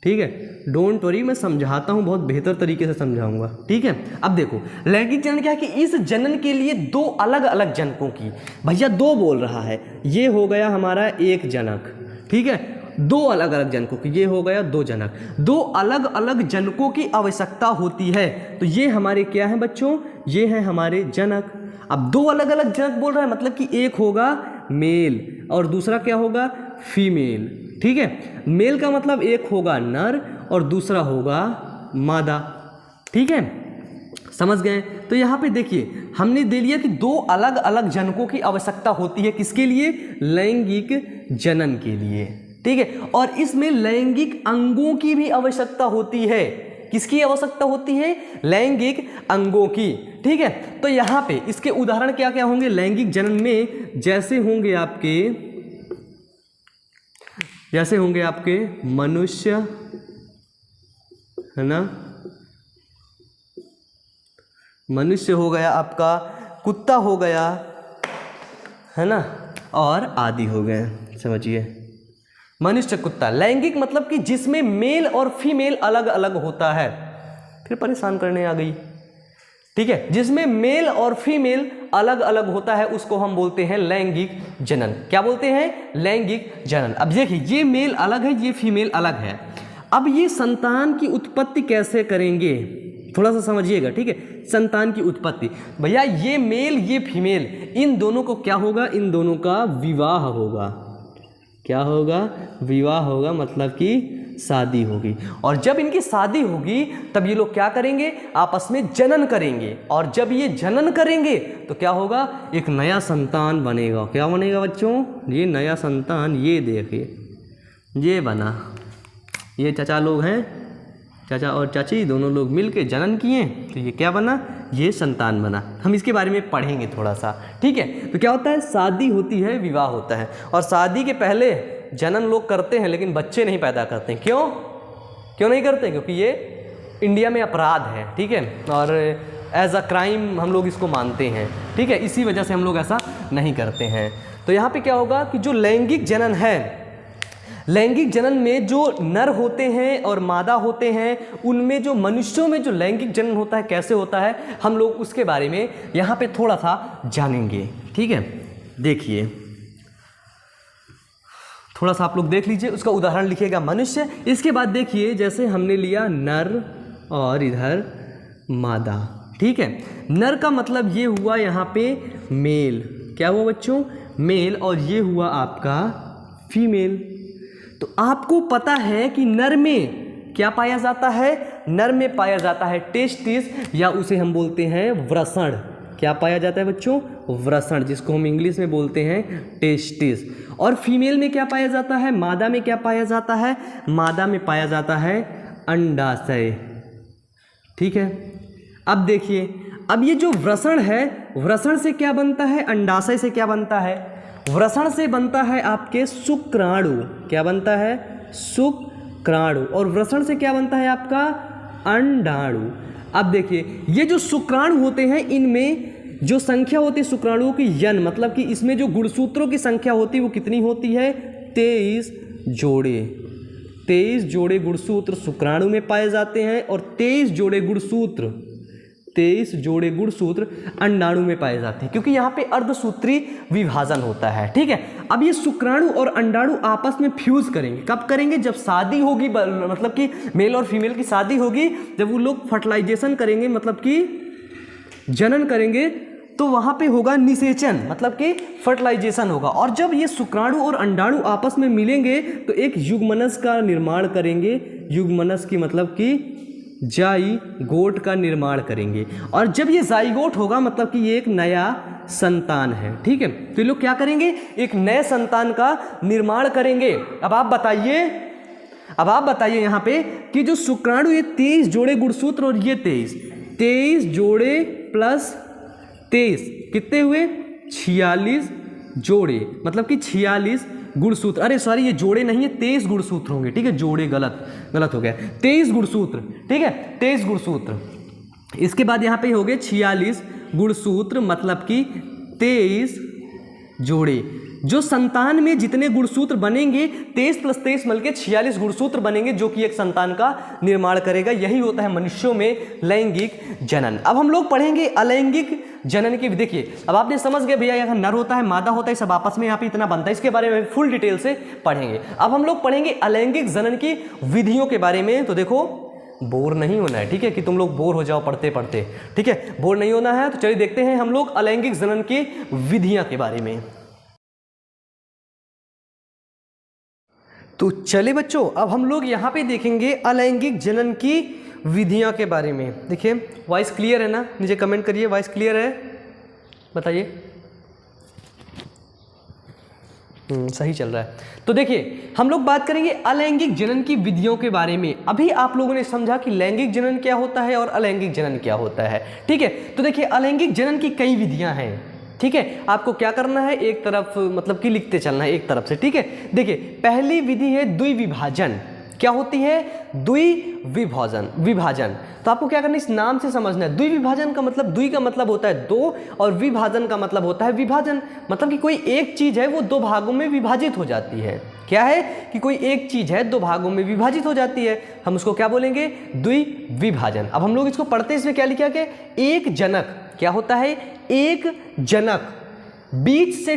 ठीक है। डोंट वरी, मैं समझाता हूँ, बहुत बेहतर तरीके से समझाऊंगा, ठीक है। अब देखो, लैंगिक जनन क्या है कि इस जनन के लिए 2 अलग अलग जनकों की, भैया 2 बोल रहा है, ये हो गया हमारा एक जनक, ठीक है। 2 अलग अलग जनकों की, ये हो गया 2 जनक, 2 अलग अलग जनकों की आवश्यकता होती है। तो ये हमारे क्या है बच्चों? ये है हमारे जनक। अब 2 अलग अलग जनक बोल रहा है, मतलब कि एक होगा मेल और दूसरा क्या होगा? फीमेल, ठीक है। मेल का मतलब एक होगा नर और दूसरा होगा मादा, ठीक है, समझ गए। तो यहाँ पे देखिए, हमने दे लिया कि 2 अलग अलग जनकों की आवश्यकता होती है, किसके लिए? लैंगिक जनन के लिए, ठीक है। और इसमें लैंगिक अंगों की भी आवश्यकता होती है। किसकी आवश्यकता होती है? लैंगिक अंगों की, ठीक है। तो यहाँ पे इसके उदाहरण क्या क्या होंगे लैंगिक जनन में? जैसे होंगे आपके मनुष्य, है ना, मनुष्य हो गया आपका, कुत्ता हो गया, है ना, और आदि हो गए। समझिए, मनुष्य, कुत्ता, लैंगिक मतलब कि जिसमें मेल और फीमेल अलग अलग होता है। फिर परेशान करने आ गई, ठीक है। जिसमें मेल और फीमेल अलग अलग होता है उसको हम बोलते हैं लैंगिक जनन। क्या बोलते हैं? लैंगिक जनन। अब देखिए, ये मेल अलग है, ये फीमेल अलग है। अब ये संतान की उत्पत्ति कैसे करेंगे, थोड़ा सा समझिएगा, ठीक है। संतान की उत्पत्ति, भैया ये मेल ये फीमेल, इन दोनों को क्या होगा? इन दोनों का विवाह होगा। क्या होगा? विवाह होगा, मतलब कि शादी होगी। और जब इनकी शादी होगी तब ये लोग क्या करेंगे? आपस में जनन करेंगे। और जब ये जनन करेंगे तो क्या होगा? एक नया संतान बनेगा। क्या बनेगा बच्चों? ये नया संतान, ये देखिए, ये बना। ये चाचा लोग हैं, चाचा और चाची दोनों लोग मिलके जनन किए, तो ये क्या बना? ये संतान बना। हम इसके बारे में पढ़ेंगे थोड़ा सा, ठीक है। तो क्या होता है? शादी होती है, विवाह होता है। और शादी के पहले जनन लोग करते हैं लेकिन बच्चे नहीं पैदा करते हैं। क्यों नहीं करते? क्योंकि ये इंडिया में अपराध है, ठीक है। और एज अ क्राइम हम लोग इसको मानते हैं, ठीक है, इसी वजह से हम लोग ऐसा नहीं करते हैं। तो यहाँ पे क्या होगा कि जो लैंगिक जनन है, लैंगिक जनन में जो नर होते हैं और मादा होते हैं, उनमें जो मनुष्यों में जो लैंगिक जनन होता है कैसे होता है, हम लोग उसके बारे में यहाँ पे थोड़ा सा जानेंगे, ठीक है। देखिए थोड़ा सा आप लोग देख लीजिए, उसका उदाहरण लिखिएगा मनुष्य। इसके बाद देखिए जैसे हमने लिया नर और इधर मादा, ठीक है। नर का मतलब ये हुआ यहाँ पे मेल, क्या हुआ बच्चों, मेल, और ये हुआ आपका फीमेल। तो आपको पता है कि नर में क्या पाया जाता है, नर में पाया जाता है टेस्टिस, या उसे हम बोलते हैं वृषण। क्या पाया जाता है बच्चों, वृषण, जिसको हम इंग्लिश में बोलते हैं टेस्टिस। और फीमेल में क्या पाया जाता है, मादा में क्या पाया जाता है, मादा में पाया जाता है अंडाशय, ठीक है। अब देखिए, अब ये जो वृषण है, वृषण से क्या बनता है, अंडाशय से क्या बनता है, वृषण से बनता है आपके शुक्राणु, क्या बनता है, शुक्राणु, और वृषण से क्या बनता है आपका अंडाणु। अब देखिए ये जो शुक्राणु होते हैं, इनमें जो संख्या होती है शुक्राणुओं की यन, मतलब कि इसमें जो गुणसूत्रों की संख्या होती है वो कितनी होती है, 23 जोड़े। 23 जोड़े गुणसूत्र शुक्राणु में पाए जाते हैं और 23 जोड़े गुणसूत्र अंडाणु में पाए जाते हैं, क्योंकि यहाँ पे अर्धसूत्री विभाजन होता है, ठीक है। अब ये शुक्राणु और अंडाणु आपस में फ्यूज करेंगे, कब करेंगे, जब शादी होगी, मतलब कि मेल और फीमेल की शादी होगी, जब वो लोग फर्टिलाइजेशन करेंगे, मतलब कि जनन करेंगे, तो वहाँ पे होगा निषेचन, मतलब कि फर्टिलाइजेशन होगा। और जब ये शुक्राणु और अंडाणु आपस में मिलेंगे तो एक युग्मनस का निर्माण करेंगे, युग्मनस की मतलब कि जाइगोट का निर्माण करेंगे। और जब ये जाइगोट होगा मतलब कि ये एक नया संतान है, ठीक है। तो ये लोग क्या करेंगे, एक नए संतान का निर्माण करेंगे। अब आप बताइए यहाँ पे कि जो शुक्राणु, ये 23 जोड़े गुणसूत्र और ये 23 जोड़े प्लस 23 कितने हुए, 46 जोड़े, मतलब कि 46 गुणसूत्र। अरे सॉरी, ये जोड़े नहीं है, 23 गुणसूत्र होंगे, ठीक है, जोड़े गलत हो गया, 23 गुणसूत्र, ठीक है, 23 गुणसूत्र। इसके बाद यहाँ पे हो गए 46 गुणसूत्र, मतलब कि 23 जोड़े। जो संतान में जितने गुणसूत्र बनेंगे, 23 + 23 मिलकर 46 गुणसूत्र बनेंगे, जो कि एक संतान का निर्माण करेगा। यही होता है मनुष्यों में लैंगिक जनन। अब हम लोग पढ़ेंगे अलैंगिक जनन की। देखिए अब आपने समझ गए भैया, यहाँ नर होता है, मादा होता है, सब आपस में यहाँ पे इतना बनता है, इसके बारे में फुल डिटेल से पढ़ेंगे। अब हम लोग पढ़ेंगे अलैंगिक जनन की विधियों के बारे में। तो देखो बोर नहीं होना है, ठीक है, कि तुम लोग बोर हो जाओ पढ़ते पढ़ते, ठीक है, बोर नहीं होना है। तो चलिए देखते हैं हम लोग अलैंगिक जनन की विधियां के बारे में। तो चलिए बच्चों, अब हम लोग यहाँ पे देखेंगे अलैंगिक जनन की विधियां के बारे में। देखिए वॉइस क्लियर है ना, नीचे कमेंट करिए वॉइस क्लियर है, बताइए। सही चल रहा है। तो देखिए हम लोग बात करेंगे अलैंगिक जनन की विधियों के बारे में। अभी आप लोगों ने समझा कि लैंगिक जनन क्या होता है और अलैंगिक जनन क्या होता है, ठीक है। तो देखिए अलैंगिक जनन की कई विधियां हैं, ठीक है। आपको क्या करना है, एक तरफ मतलब कि लिखते चलना है एक तरफ से, ठीक है। देखिए पहली विधि है द्विविभाजन। क्या होती है, विभाजन। तो आपको क्या करना है, इस नाम से समझना है। द्विविभाजन का मतलब, द्वि का मतलब होता है दो, और विभाजन का मतलब होता है विभाजन, मतलब कि कोई एक चीज है वो दो भागों में विभाजित हो जाती है। क्या है कि कोई एक चीज है दो भागों में विभाजित हो जाती है, हम उसको क्या बोलेंगे, द्विविभाजन। अब हम लोग इसको पढ़ते हैं, इसमें क्या लिखा है, एक जनक। क्या होता है, एक जनक बीच से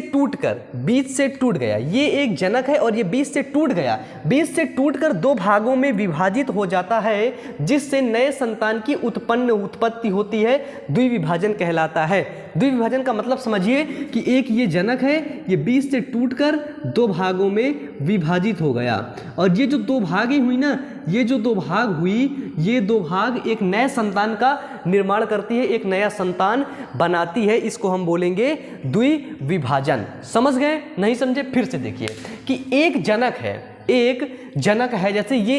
टूट गया, ये एक जनक है और ये बीच से टूट गया, बीच से टूटकर दो भागों में विभाजित हो जाता है, जिससे नए संतान की उत्पत्ति होती है, द्विविभाजन कहलाता है। द्विविभाजन का मतलब समझिए कि एक ये जनक है, ये बीच से टूटकर दो भागों में विभाजित हो गया, और ये जो दो भागें हुई ना, ये जो दो भाग हुई, ये दो भाग एक नए संतान का निर्माण करती है, एक नया संतान बनाती है, इसको हम बोलेंगे द्विविभाजन। समझ गए, नहीं समझे फिर से देखिए कि एक जनक है, एक जनक है, जैसे ये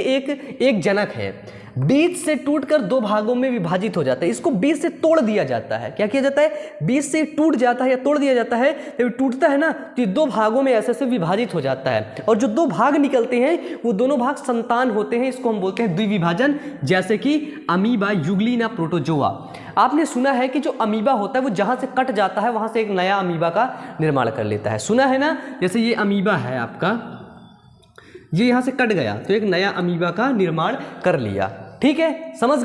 एक जनक है, बीच से टूटकर दो भागों में विभाजित हो जाता है, इसको बीच से तोड़ दिया जाता है। क्या किया जाता है? बीच से टूट जाता है या तोड़ दिया जाता है। जब टूटता है ना तो ये दो भागों में ऐसे ऐसे विभाजित हो जाता है, और जो दो भाग निकलते हैं वो दोनों भाग संतान होते हैं, इसको हम बोलते हैं द्विविभाजन, जैसे कि अमीबा, यूग्लिना, प्रोटोजोआ। आपने सुना है कि जो अमीबा होता है वो जहाँ से कट जाता है वहाँ से एक नया अमीबा का निर्माण कर लेता है, सुना है ना? जैसे ये अमीबा है आपका, ये यहाँ से कट गया तो एक नया अमीबा का निर्माण कर लिया। ठीक है, समझ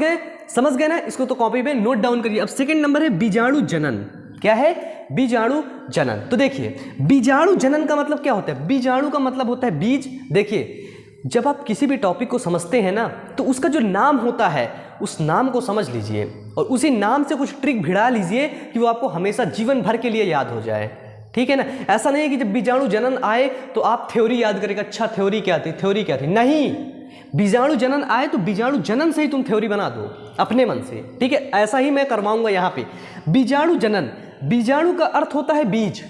गए ना? इसको तो कॉपी पे नोट डाउन करिए। अब सेकंड नंबर है बीजाणु जनन। क्या है? बीजाणु जनन। तो देखिए बीजाणु जनन का मतलब क्या होता है? बीजाणु का मतलब होता है बीज। देखिए जब आप किसी भी टॉपिक को समझते हैं ना तो उसका जो नाम होता है उस नाम को समझ लीजिए और उसी नाम से कुछ ट्रिक भिड़ा लीजिए कि वो आपको हमेशा जीवन भर के लिए याद हो जाए। ठीक है ना? ऐसा नहीं है कि जब बीजाणु जनन आए तो आप थ्योरी याद करेंगे, अच्छा थ्योरी क्या थी, नहीं। बीजाणु जनन आए तो बीजाणु जनन से ही तुम थ्योरी बना दो अपने मन से। ठीक है, ऐसा ही मैं करवाऊंगा यहाँ पे। बीजाणु जनन, बीजाणु का अर्थ होता है बीज।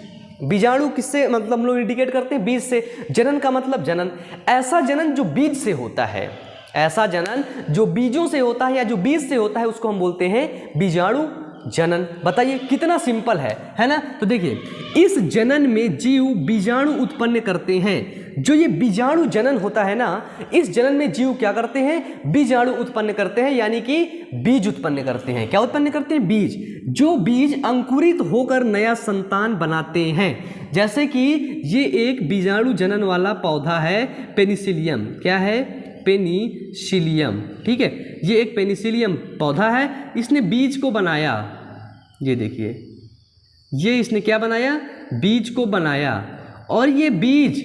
बीजाणु किससे मतलब हम लोग इंडिकेट करते हैं? बीज से। जनन का मतलब जनन, ऐसा जनन जो बीज से होता है, ऐसा जनन जो बीजों से होता है या जो बीज से होता है उसको हम बोलते हैं बीजाणु जनन। बताइए कितना सिंपल है ना? तो देखिए इस जनन में जीव बीजाणु उत्पन्न करते हैं। जो ये बीजाणु जनन होता है ना, इस जनन में जीव क्या करते हैं? बीजाणु उत्पन्न करते हैं, यानी कि बीज उत्पन्न करते हैं। क्या उत्पन्न करते हैं? बीज। जो बीज अंकुरित होकर नया संतान बनाते हैं, जैसे कि ये एक बीजाणु जनन वाला पौधा है पेनिसिलियम। क्या है? पेनिसिलियम। ठीक है, ये एक पेनिसिलियम पौधा है, इसने बीज को बनाया। ये देखिए, ये इसने क्या बनाया? बीज को बनाया, और ये बीज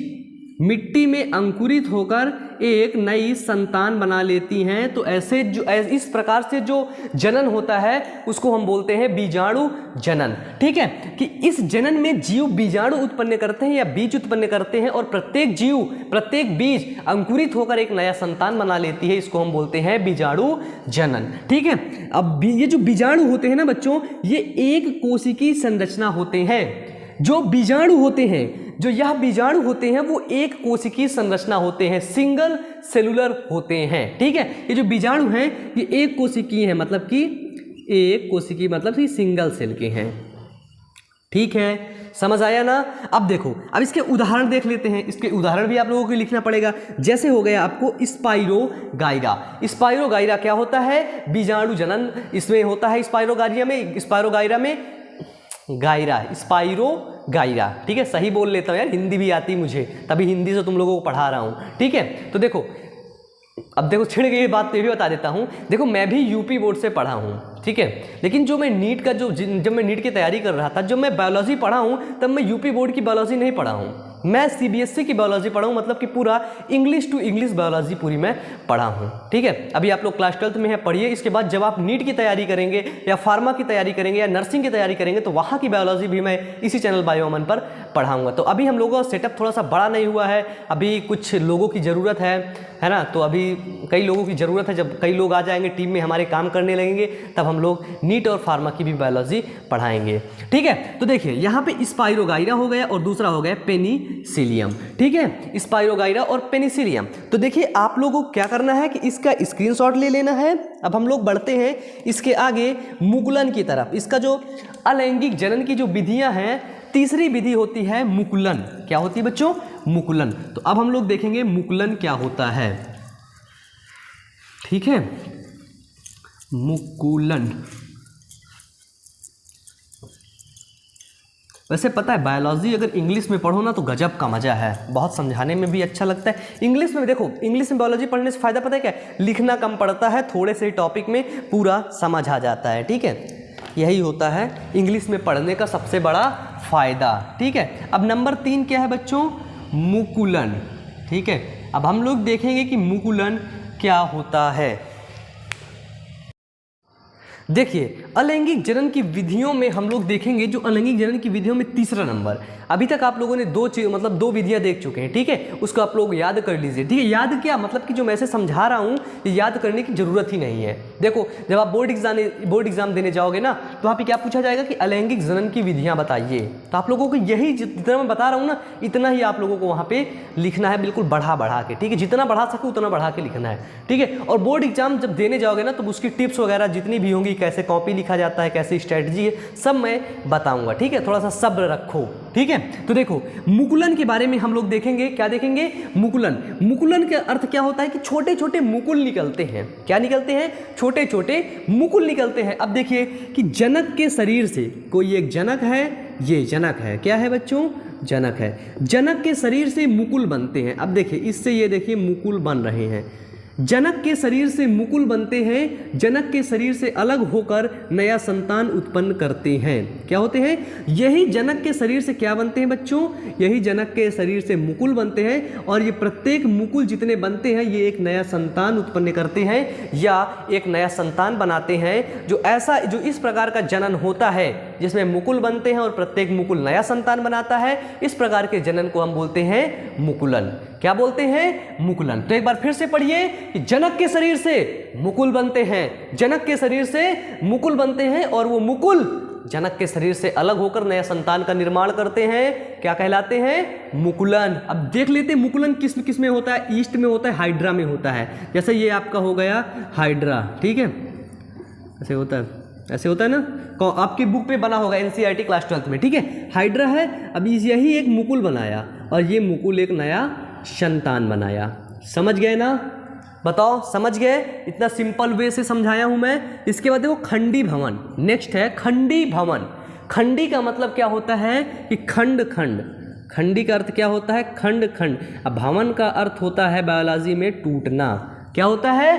मिट्टी में अंकुरित होकर एक नई संतान बना लेती हैं। तो ऐसे जो इस प्रकार से जो जनन होता है उसको हम बोलते हैं बीजाणु जनन। ठीक है, कि इस जनन में जीव बीजाणु उत्पन्न करते हैं या बीज उत्पन्न करते हैं, और प्रत्येक जीव, प्रत्येक बीज अंकुरित होकर एक नया संतान बना लेती है, इसको हम बोलते हैं बीजाणु जनन। ठीक है, अब ये जो बीजाणु होते हैं ना बच्चों, ये एक कोशिकीय संरचना होते हैं। जो बीजाणु होते हैं, जो यह बीजाणु होते हैं वो एक कोशिकीय संरचना होते हैं, सिंगल सेलुलर होते हैं। ठीक है, ये जो बीजाणु हैं ये एक कोशिकीय है, मतलब कि एक कोशिकीय मतलब कि सिंगल सेल के हैं। ठीक है, समझ आया ना? अब देखो, अब इसके उदाहरण देख लेते हैं। इसके उदाहरण भी आप लोगों को लिखना पड़ेगा। जैसे हो गया आपको स्पाइरोगाइरा। स्पाइरोगाइरा क्या होता है? बीजाणु जनन इसमें होता है। स्पाइरोगाइरा में गायरा, स्पाइरो गायरा। ठीक है, सही बोल लेता हूँ यार, हिंदी भी आती मुझे, तभी हिंदी से तुम लोगों को पढ़ा रहा हूँ। ठीक है, तो देखो अब देखो छिड़ गई बात तो ये भी बता देता हूँ। देखो मैं भी यूपी बोर्ड से पढ़ा हूँ, ठीक है, लेकिन जो मैं नीट का जब मैं नीट की तैयारी कर रहा था, जब मैं बायोलॉजी पढ़ा हूँ तब मैं यूपी बोर्ड की बायोलॉजी नहीं पढ़ा हूँ, मैं सीबीएसई की बायोलॉजी पढ़ा हूँ, मतलब कि पूरा इंग्लिश टू इंग्लिश बायोलॉजी पूरी मैं पढ़ा हूँ। ठीक है, अभी आप लोग क्लास 12th में है, पढ़िए। इसके बाद जब आप नीट की तैयारी करेंगे या फार्मा की तैयारी करेंगे या नर्सिंग की तैयारी करेंगे तो वहाँ की बायोलॉजी भी मैं इसी चैनल बायोअमन पर पढ़ाऊँगा। तो अभी हम लोगों का सेटअप थोड़ा सा बड़ा नहीं हुआ है, अभी कुछ लोगों की ज़रूरत है ना, तो अभी कई लोगों की ज़रूरत है। जब कई लोग आ जाएंगे टीम में हमारे काम करने लगेंगे तब हम लोग नीट और फार्मा की भी बायोलॉजी पढ़ाएंगे। ठीक है, तो देखिए यहाँ पे स्पाइरोगाइरा हो गया और दूसरा हो गया पेनिसिलियम। ठीक है, स्पाइरोगाइरा और पेनिसिलियम। तो देखिए आप लोगों को क्या करना है कि इसका स्क्रीनशॉट ले लेना है। अब हम लोग बढ़ते हैं इसके आगे मुकुलन की तरफ। इसका जो अलैंगिक जनन की जो विधियां हैं, तीसरी विधि होती है मुकुलन। क्या होती है बच्चों? मुकुलन। तो अब हम लोग देखेंगे मुकुलन क्या होता है। ठीक है, मुकुलन। वैसे पता है बायोलॉजी अगर इंग्लिश में पढ़ो ना तो गजब का मज़ा है, बहुत समझाने में भी अच्छा लगता है। इंग्लिश में देखो, इंग्लिश में बायोलॉजी पढ़ने से फ़ायदा पता है क्या? लिखना कम पड़ता है, थोड़े से टॉपिक में पूरा समझ आ जाता है। ठीक है, यही होता है इंग्लिश में पढ़ने का सबसे बड़ा फ़ायदा। ठीक है, अब नंबर 3 क्या है बच्चों? मुकुलन। ठीक है, अब हम लोग देखेंगे कि मुकुलन क्या होता है। देखिए अलैंगिक जनन की विधियों में हम लोग देखेंगे, जो अलैंगिक जनन की विधियों में तीसरा नंबर। अभी तक आप लोगों ने दो विधियां देख चुके हैं, ठीक है, उसको आप लोग याद कर लीजिए, ठीक है। याद क्या मतलब कि जो मैं ऐसे समझा रहा हूँ ये याद करने की जरूरत ही नहीं है। देखो जब आप बोर्ड एग्जाम देने जाओगे ना तो वहाँ पे क्या पूछा जाएगा कि अलैंगिक जनन की विधियाँ बताइए, तो आप लोगों को यही जितना मैं बता रहा हूँ ना इतना ही आप लोगों को वहाँ पे लिखना है, बिल्कुल बढ़ा के, ठीक है, जितना बढ़ा सके उतना बढ़ा के लिखना है, ठीक है। और बोर्ड एग्जाम जब देने जाओगे ना तो उसकी टिप्स वगैरह जितनी भी होंगी, कैसे कॉपी लिखा जाता है, कैसे स्ट्रेटजी है, सब मैं बताऊंगा, ठीक है। थोड़ा सा सब्र रखो, ठीक है। तो देखो मुकुलन के बारे में हम लोग देखेंगे। क्या देखेंगे? मुकुलन का अर्थ क्या होता है कि छोटे छोटे मुकुल निकलते हैं। क्या निकलते हैं? छोटे छोटे मुकुल निकलते हैं। अब देखिए कि जनक के शरीर से, कोई एक जनक है, ये जनक है, क्या है बच्चों? जनक है। जनक के शरीर से मुकुल बनते हैं। अब देखिए इससे ये देखिए मुकुल बन रहे हैं। जनक के शरीर से मुकुल बनते हैं, जनक के शरीर से अलग होकर नया संतान उत्पन्न करते हैं। क्या होते हैं? यही जनक के शरीर से क्या बनते हैं बच्चों? यही जनक के शरीर से मुकुल बनते हैं, और ये प्रत्येक मुकुल जितने बनते हैं ये एक नया संतान उत्पन्न करते हैं या एक नया संतान बनाते हैं। जो इस प्रकार का जनन होता है जिसमें मुकुल बनते हैं और प्रत्येक मुकुल नया संतान बनाता है, इस प्रकार के जनन को हम बोलते हैं मुकुलन। क्या बोलते हैं? मुकुलन। तो एक बार फिर से पढ़िए कि जनक के शरीर से मुकुल बनते हैं, जनक के शरीर से मुकुल बनते हैं, और वो मुकुल जनक के शरीर से अलग होकर नया संतान का निर्माण करते हैं। क्या कहलाते हैं? मुकुलन। अब देख लेते हैं मुकुलन किस किस में होता है। ईस्ट में होता है, हाइड्रा में होता है। जैसे ये आपका हो गया हाइड्रा, ठीक है, ऐसे होता है, ऐसे होता है ना, आपकी बुक पे बना होगा एनसीईआरटी क्लास 12 में, ठीक है। हाइड्रा है, अब यही एक मुकुल बनाया और ये मुकुल एक नया संतान बनाया। समझ गए ना? बताओ समझ गए? इतना सिंपल वे से समझाया हूं मैं। इसके बाद देखो खंडी भवन, नेक्स्ट है खंडी भवन। खंडी का मतलब क्या होता है कि खंड खंड। खंडी का अर्थ क्या होता है? खंड खंड। अब भवन का अर्थ होता है बायोलॉजी में टूटना। क्या होता है?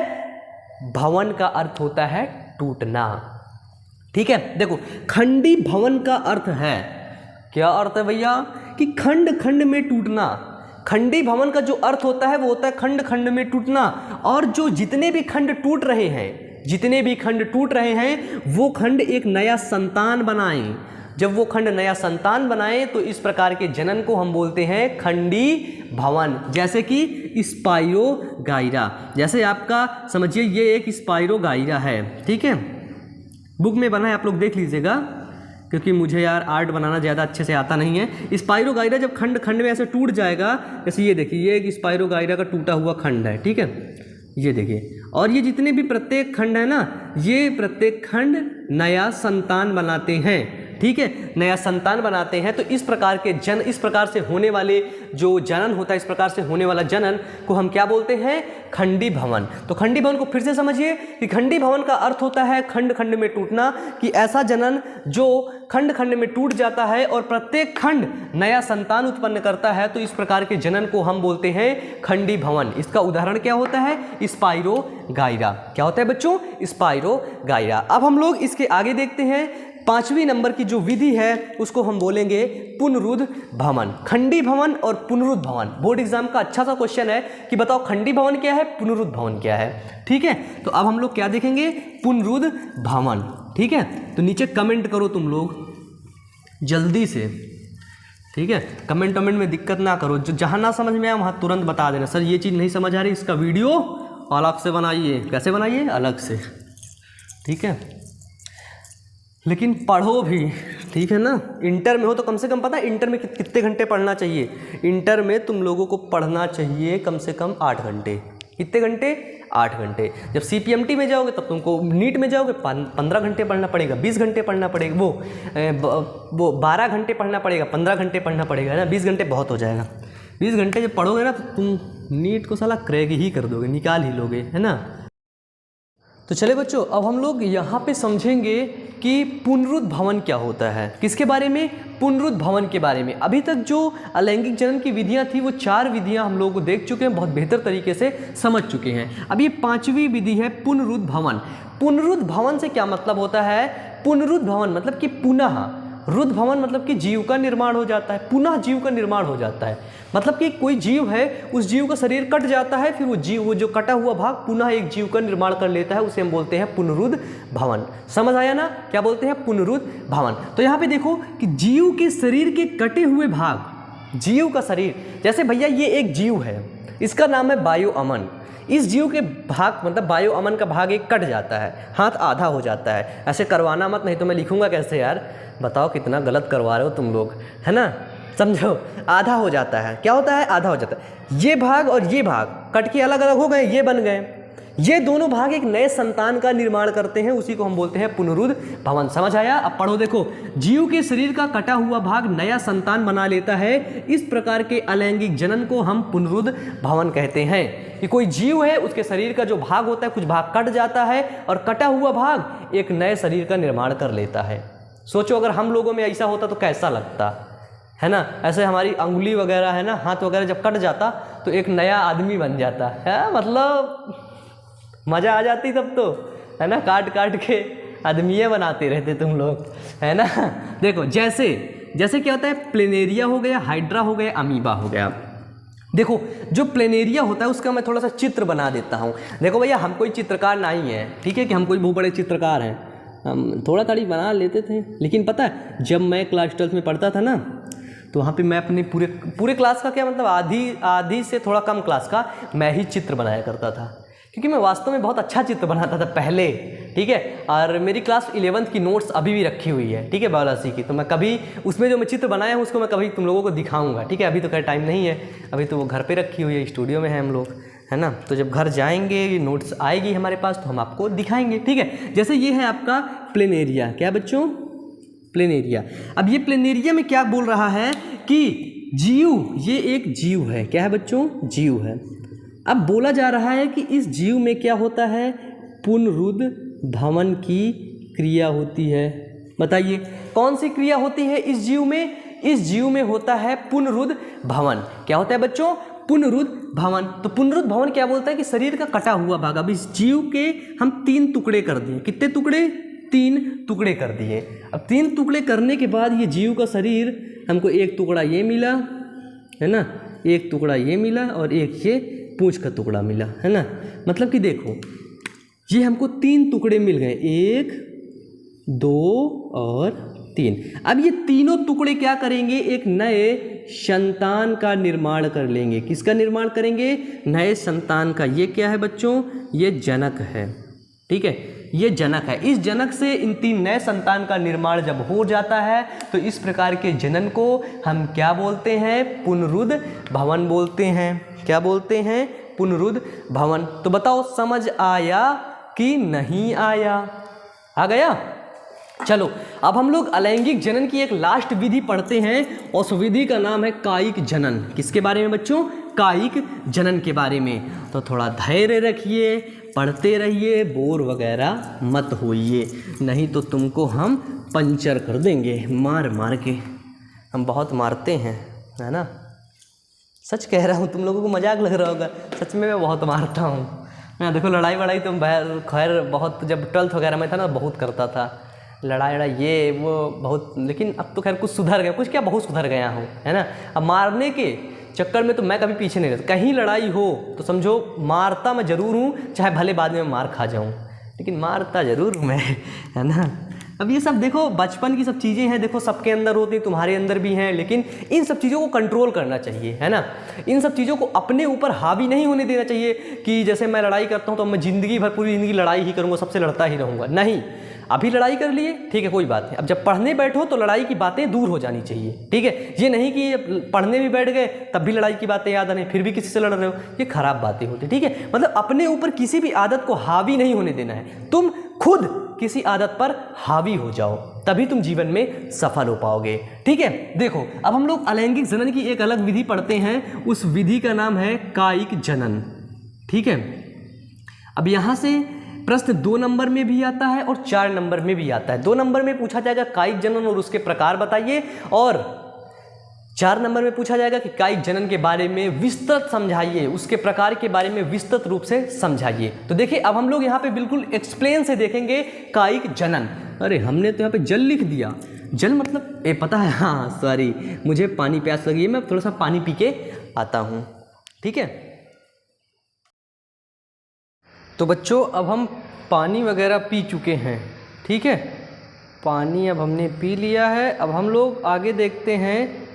भवन का अर्थ होता है टूटना, ठीक है। देखो खंडी भवन का अर्थ है, क्या अर्थ है भैया? कि खंड खंड में टूटना। खंडी भवन का जो अर्थ होता है वो होता है खंड खंड में टूटना। और जो जितने भी खंड टूट रहे हैं, जितने भी खंड टूट रहे हैं वो खंड एक नया संतान बनाएं। जब वो खंड नया संतान बनाएं तो इस प्रकार के जनन को हम बोलते हैं खंडी भवन। जैसे कि स्पाइरोगाइरा, जैसे आपका समझिए ये एक स्पाइरोगाइरा है, ठीक है, बुक में बना है, आप लोग देख लीजिएगा, क्योंकि मुझे यार आर्ट बनाना ज़्यादा अच्छे से आता नहीं है। स्पाइरोगाइरा जब खंड खंड में ऐसे टूट जाएगा, जैसे ये देखिए ये एक स्पाइरोगाइरा का टूटा हुआ खंड है, ठीक है, ये देखिए, और ये जितने भी प्रत्येक खंड है ना, ये प्रत्येक खंड नया संतान बनाते हैं, ठीक है, नया संतान बनाते हैं। तो इस प्रकार के इस प्रकार से होने वाले जो जनन होता है, इस प्रकार से होने वाला जनन को हम क्या बोलते हैं? खंडी भवन। तो खंडी भवन को फिर से समझिए कि खंडी भवन का अर्थ होता है खंड खंड में टूटना, कि ऐसा जनन जो खंड खंड में टूट जाता है और प्रत्येक खंड नया संतान उत्पन्न करता है। तो इस प्रकार के जनन को हम बोलते हैं खंडी भवन। इसका उदाहरण क्या होता है? स्पाइरोगाइरा। क्या होता है बच्चों? स्पाइरोगाइरा। अब हम लोग इसके आगे देखते हैं। 5वीं नंबर की जो विधि है उसको हम बोलेंगे पुनरुद्ध भवन। खंडी भवन और पुनरुद्ध भवन बोर्ड एग्जाम का अच्छा सा क्वेश्चन है कि बताओ खंडी भवन क्या है, पुनरुद्ध भवन क्या है, ठीक है। तो अब हम लोग क्या देखेंगे? पुनरुद्ध भवन, ठीक है। तो नीचे कमेंट करो तुम लोग जल्दी से, ठीक है, कमेंट में दिक्कत ना करो, जो जहाँ ना समझ में आए वहाँ तुरंत बता देना, सर ये चीज़ नहीं समझ आ रही, इसका वीडियो अलग से बनाइए। कैसे बनाइए? अलग से, ठीक है, लेकिन पढ़ो भी, ठीक है ना। इंटर में हो तो कम से कम पता है इंटर में कितने घंटे पढ़ना चाहिए? इंटर में तुम लोगों को पढ़ना चाहिए कम से कम 8 घंटे। कितने घंटे? 8 घंटे। जब CPMT में जाओगे तब तुमको, नीट में जाओगे 15 घंटे पढ़ना पड़ेगा, 20 घंटे पढ़ना पड़ेगा, वो 12 घंटे पढ़ना पड़ेगा, 15 घंटे पढ़ना पड़ेगा, है ना। 20 घंटे बहुत हो जाएगा। 20 घंटे जब पढ़ोगे ना तो तुम नीट को साला क्रैक ही कर दोगे, निकाल ही लोगे, है ना। तो चले बच्चों, अब हम लोग यहाँ पे समझेंगे कि पुनरुद्ध भवन क्या होता है। किसके बारे में? पुनरुद्ध भवन के बारे में। अभी तक जो अलैंगिक जनन की विधियाँ थी वो 4 विधियाँ हम लोग को देख चुके हैं, बहुत बेहतर तरीके से समझ चुके हैं। अब ये 5वीं विधि है पुनरुद्ध भवन। पुनरुद्ध भवन से क्या मतलब होता है? पुनरुद्ध भवन मतलब कि पुनः, रुद्ध भवन मतलब कि जीव का निर्माण हो जाता है, पुनः जीव का निर्माण हो जाता है। मतलब कि कोई जीव है, उस जीव का शरीर कट जाता है, फिर वो जो कटा हुआ भाग पुनः एक जीव का निर्माण कर लेता है, उसे हम बोलते हैं पुनरुद्ध भवन। समझ आया ना, क्या बोलते हैं? पुनरुद्ध भवन। तो यहाँ पे देखो कि जीव के शरीर के कटे हुए भाग, जीव का शरीर, जैसे भैया ये एक जीव है, इसका नाम है वायु अमन। इस जीव के भाग मतलब वायु अमन का भाग एक कट जाता है, हाथ आधा हो जाता है। ऐसे करवाना मत, नहीं तो मैं लिखूंगा कैसे यार, बताओ कितना गलत करवा रहे हो तुम लोग, है ना। समझो, आधा हो जाता है, क्या होता है? आधा हो जाता है। ये भाग और ये भाग कट के अलग अलग हो गए, ये बन गए। ये दोनों भाग एक नए संतान का निर्माण करते हैं, उसी को हम बोलते हैं पुनरुद्ध भवन। समझ आया? अब पढ़ो, देखो, जीव के शरीर का कटा हुआ भाग नया संतान बना लेता है। इस प्रकार के अलैंगिक जनन को हम पुनरुद्ध भवन कहते हैं। कि कोई जीव है, उसके शरीर का जो भाग होता है, कुछ भाग कट जाता है और कटा हुआ भाग एक नए शरीर का निर्माण कर लेता है। सोचो अगर हम लोगों में ऐसा होता तो कैसा लगता, है ना। ऐसे हमारी अंगुली वगैरह है ना, हाथ वगैरह जब कट जाता तो एक नया आदमी बन जाता है, मतलब मज़ा आ जाती तब तो, है ना। काट काट के आदमीये बनाते रहते तुम लोग, है ना। देखो जैसे जैसे क्या होता है, प्लेनेरिया हो गया, हाइड्रा हो गया, अमीबा हो गया। देखो जो प्लेनेरिया होता है उसका मैं थोड़ा सा चित्र बना देता हूँ। देखो भैया, हम कोई चित्रकार नहीं है, ठीक है, कि हम कोई बहुत बड़े चित्रकार हैं, हम थोड़ा थोड़ी बना लेते थे। लेकिन पता है, जब मैं क्लास 12 में पढ़ता था ना, तो वहाँ पे मैं अपने पूरे क्लास का, क्या मतलब आधी से थोड़ा कम क्लास का मैं ही चित्र बनाया करता था, क्योंकि मैं वास्तव में बहुत अच्छा चित्र बनाता था पहले, ठीक है। और मेरी क्लास 11th की नोट्स अभी भी रखी हुई है, ठीक है, बायोलॉजी की। तो मैं कभी उसमें जो मैं चित्र बनाया हूँ उसको मैं कभी तुम लोगों को दिखाऊंगा, ठीक है। अभी तो खैर टाइम नहीं है, अभी तो वो घर पे रखी हुई है, स्टूडियो में है हम लोग, है ना। तो जब घर जाएंगे, नोट्स आएगी हमारे पास, तो हम आपको दिखाएंगे, ठीक है। जैसे ये है आपका प्लेनेरिया, क्या बच्चों? प्लेनेरिया। अब ये प्लेनेरिया में क्या बोल रहा है कि जीव, ये एक जीव है, क्या है बच्चों? जीव है। अब बोला जा रहा है कि इस जीव में क्या होता है? पुनरुद्ध भवन की क्रिया होती है। बताइए कौन सी क्रिया होती है इस जीव में? इस जीव में होता है पुनरुद्ध भवन। क्या होता है बच्चों? पुनरुद्ध भवन। तो पुनरुद्ध भवन क्या बोलता है कि शरीर का कटा हुआ भाग, अब इस जीव के हम 3 टुकड़े कर दिए। कितने टुकड़े? 3 टुकड़े कर दिए। अब 3 टुकड़े करने के बाद ये जीव का शरीर, हमको एक टुकड़ा ये मिला, है ना, एक टुकड़ा ये मिला और एक ये पूंछ का टुकड़ा मिला, है ना। मतलब कि देखो, ये हमको 3 टुकड़े मिल गए, 1, 2 और 3। अब ये तीनों टुकड़े क्या करेंगे? एक नए संतान का निर्माण कर लेंगे। किसका निर्माण करेंगे? नए संतान का। ये क्या है बच्चों? ये जनक है, ठीक है, ये जनक है। इस जनक से इन 3 नए संतान का निर्माण जब हो जाता है तो इस प्रकार के जनन को हम क्या बोलते हैं? पुनरुद्ध भवन बोलते हैं। क्या बोलते हैं? पुनरुद्ध भवन। तो बताओ समझ आया कि नहीं आया? आ गया? चलो अब हम लोग अलैंगिक जनन की एक लास्ट विधि पढ़ते हैं, उस विधि का नाम है कायिक जनन। किसके बारे में बच्चों? कायिक जनन के बारे में। तो थोड़ा धैर्य रखिए, पढ़ते रहिए, बोर वगैरह मत होइए, नहीं तो तुमको हम पंचर कर देंगे मार मार के। हम बहुत मारते हैं, है ना। सच कह रहा हूँ, तुम लोगों को मजाक लग रहा होगा, सच में मैं बहुत मारता हूँ। मैं देखो लड़ाई वड़ाई तो खैर बहुत, जब 12th वगैरह में था ना, बहुत करता था लड़ाई ये वो बहुत। लेकिन अब तो खैर कुछ सुधर गया, कुछ क्या बहुत सुधर गया हूँ, है ना। अब मारने के चक्कर में तो मैं कभी पीछे नहीं रहता। कहीं लड़ाई हो तो समझो मारता मैं ज़रूर हूँ, चाहे भले बाद में मार खा जाऊँ, लेकिन मारता ज़रूर हूँ मैं, है ना। अब ये सब देखो बचपन की सब चीज़ें हैं, देखो सबके अंदर होती, तुम्हारे अंदर भी हैं, लेकिन इन सब चीज़ों को कंट्रोल करना चाहिए, है ना। इन सब चीज़ों को अपने ऊपर हावी नहीं होने देना चाहिए कि जैसे मैं लड़ाई करता हूँ तो मैं ज़िंदगी भर, पूरी ज़िंदगी लड़ाई ही करूँगा, सबसे लड़ता ही रहूँगा। नहीं, अभी लड़ाई कर लिए, ठीक है, कोई बात नहीं। अब जब पढ़ने बैठो तो लड़ाई की बातें दूर हो जानी चाहिए, ठीक है। ये नहीं कि पढ़ने भी बैठ गए तब भी लड़ाई की बातें याद आने, फिर भी किसी से लड़ रहे हो, ये खराब बातें होती, ठीक है। मतलब अपने ऊपर किसी भी आदत को हावी नहीं होने देना है। तुम खुद किसी आदत पर हावी हो जाओ, तभी तुम जीवन में सफल हो पाओगे, ठीक है। देखो अब हम लोग अलैंगिक जनन की एक अलग विधि पढ़ते हैं, उस विधि का नाम है कायिक जनन, ठीक है। अब यहाँ से प्रश्न 2 नंबर में भी आता है और 4 नंबर में भी आता है। 2 नंबर में पूछा जाएगा कायिक जनन और उसके प्रकार बताइए, और 4 नंबर में पूछा जाएगा कि कायिक जनन के बारे में विस्तृत समझाइए, उसके प्रकार के बारे में विस्तृत रूप से समझाइए। तो देखिए अब हम लोग यहाँ पे बिल्कुल एक्सप्लेन से देखेंगे कायिक जनन। अरे हमने तो यहाँ पे जल लिख दिया, जल मतलब पता है, हाँ सॉरी, मुझे पानी प्यास लगी है, मैं थोड़ा सा पानी पी के आता हूँ। ठीक है, तो बच्चों अब हम पानी वगैरह पी चुके हैं। ठीक है, पानी अब हमने पी लिया है। अब हम लोग आगे देखते हैं,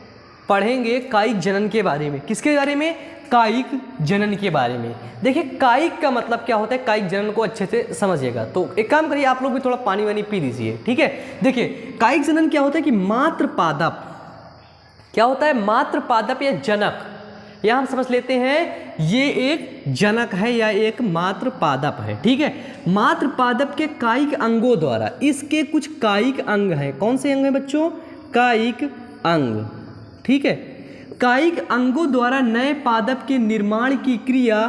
पढ़ेंगे कायिक जनन के बारे में। किसके बारे में? कायिक जनन के बारे में। देखिए कायिक का मतलब क्या होता है, कायिक जनन को अच्छे से समझिएगा। तो एक काम करिए, आप लोग भी थोड़ा पानी वानी पी लीजिए। ठीक है, देखिए कायिक जनन क्या होता है कि मात्र पादप, क्या होता है? मात्र पादप या जनक। यहाँ हम समझ लेते हैं ये एक जनक है या एक मात्र पादप है। ठीक है, मात्र पादप के कायिक अंगों द्वारा, इसके कुछ कायिक अंग हैं। कौन से अंग हैं बच्चों? कायिक अंग। ठीक है, कायिक अंगों द्वारा नए पादप के निर्माण की क्रिया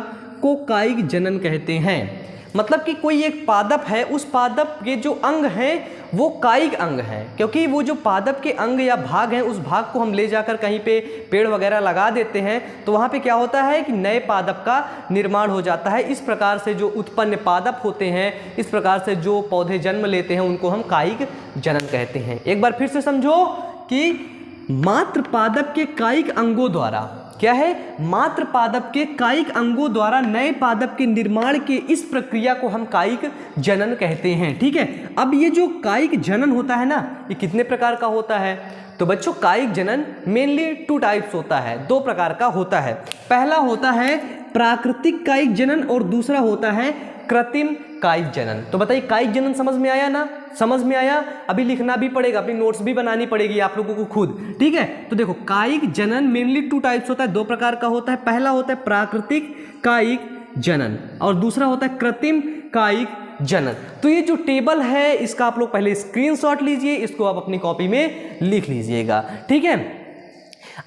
को कायिक जनन कहते हैं। मतलब कि कोई एक पादप है, उस पादप के जो अंग हैं वो कायिक अंग हैं, क्योंकि वो जो पादप के अंग या भाग हैं, उस भाग को हम ले जाकर कहीं पे पेड़ वगैरह लगा देते हैं, तो वहाँ पे क्या होता है कि नए पादप का निर्माण हो जाता है। इस प्रकार से जो उत्पन्न पादप होते हैं, इस प्रकार से जो पौधे जन्म लेते हैं, उनको हम कायिक जनन कहते हैं। एक बार फिर से समझो कि मात्र पादप के कायिक अंगों द्वारा, क्या है? मात्र पादप के कायिक अंगों द्वारा नए पादप के निर्माण के इस प्रक्रिया को हम कायिक जनन कहते हैं। ठीक है, अब ये जो कायिक जनन होता है ना, ये कितने प्रकार का होता है? तो बच्चों कायिक जनन मेनली 2 टाइप्स होता है, 2 प्रकार का होता है। पहला होता है प्राकृतिक कायिक जनन और दूसरा होता है कृत्रिम कायिक जनन। तो बताइए कायिक जनन समझ में आया ना? समझ में आया? अभी लिखना भी पड़ेगा, अपनी नोट्स भी बनानी पड़ेगी आप लोगों को खुद। ठीक है, तो देखो कायिक जनन मेनली 2 टाइप्स होता है, 2 प्रकार का होता है। पहला होता है प्राकृतिक कायिक जनन और दूसरा होता है कृत्रिम कायिक जनन। तो ये जो टेबल है इसका आप लोग पहले स्क्रीनशॉट लीजिए, इसको आप अपनी कॉपी में लिख लीजिएगा। ठीक है,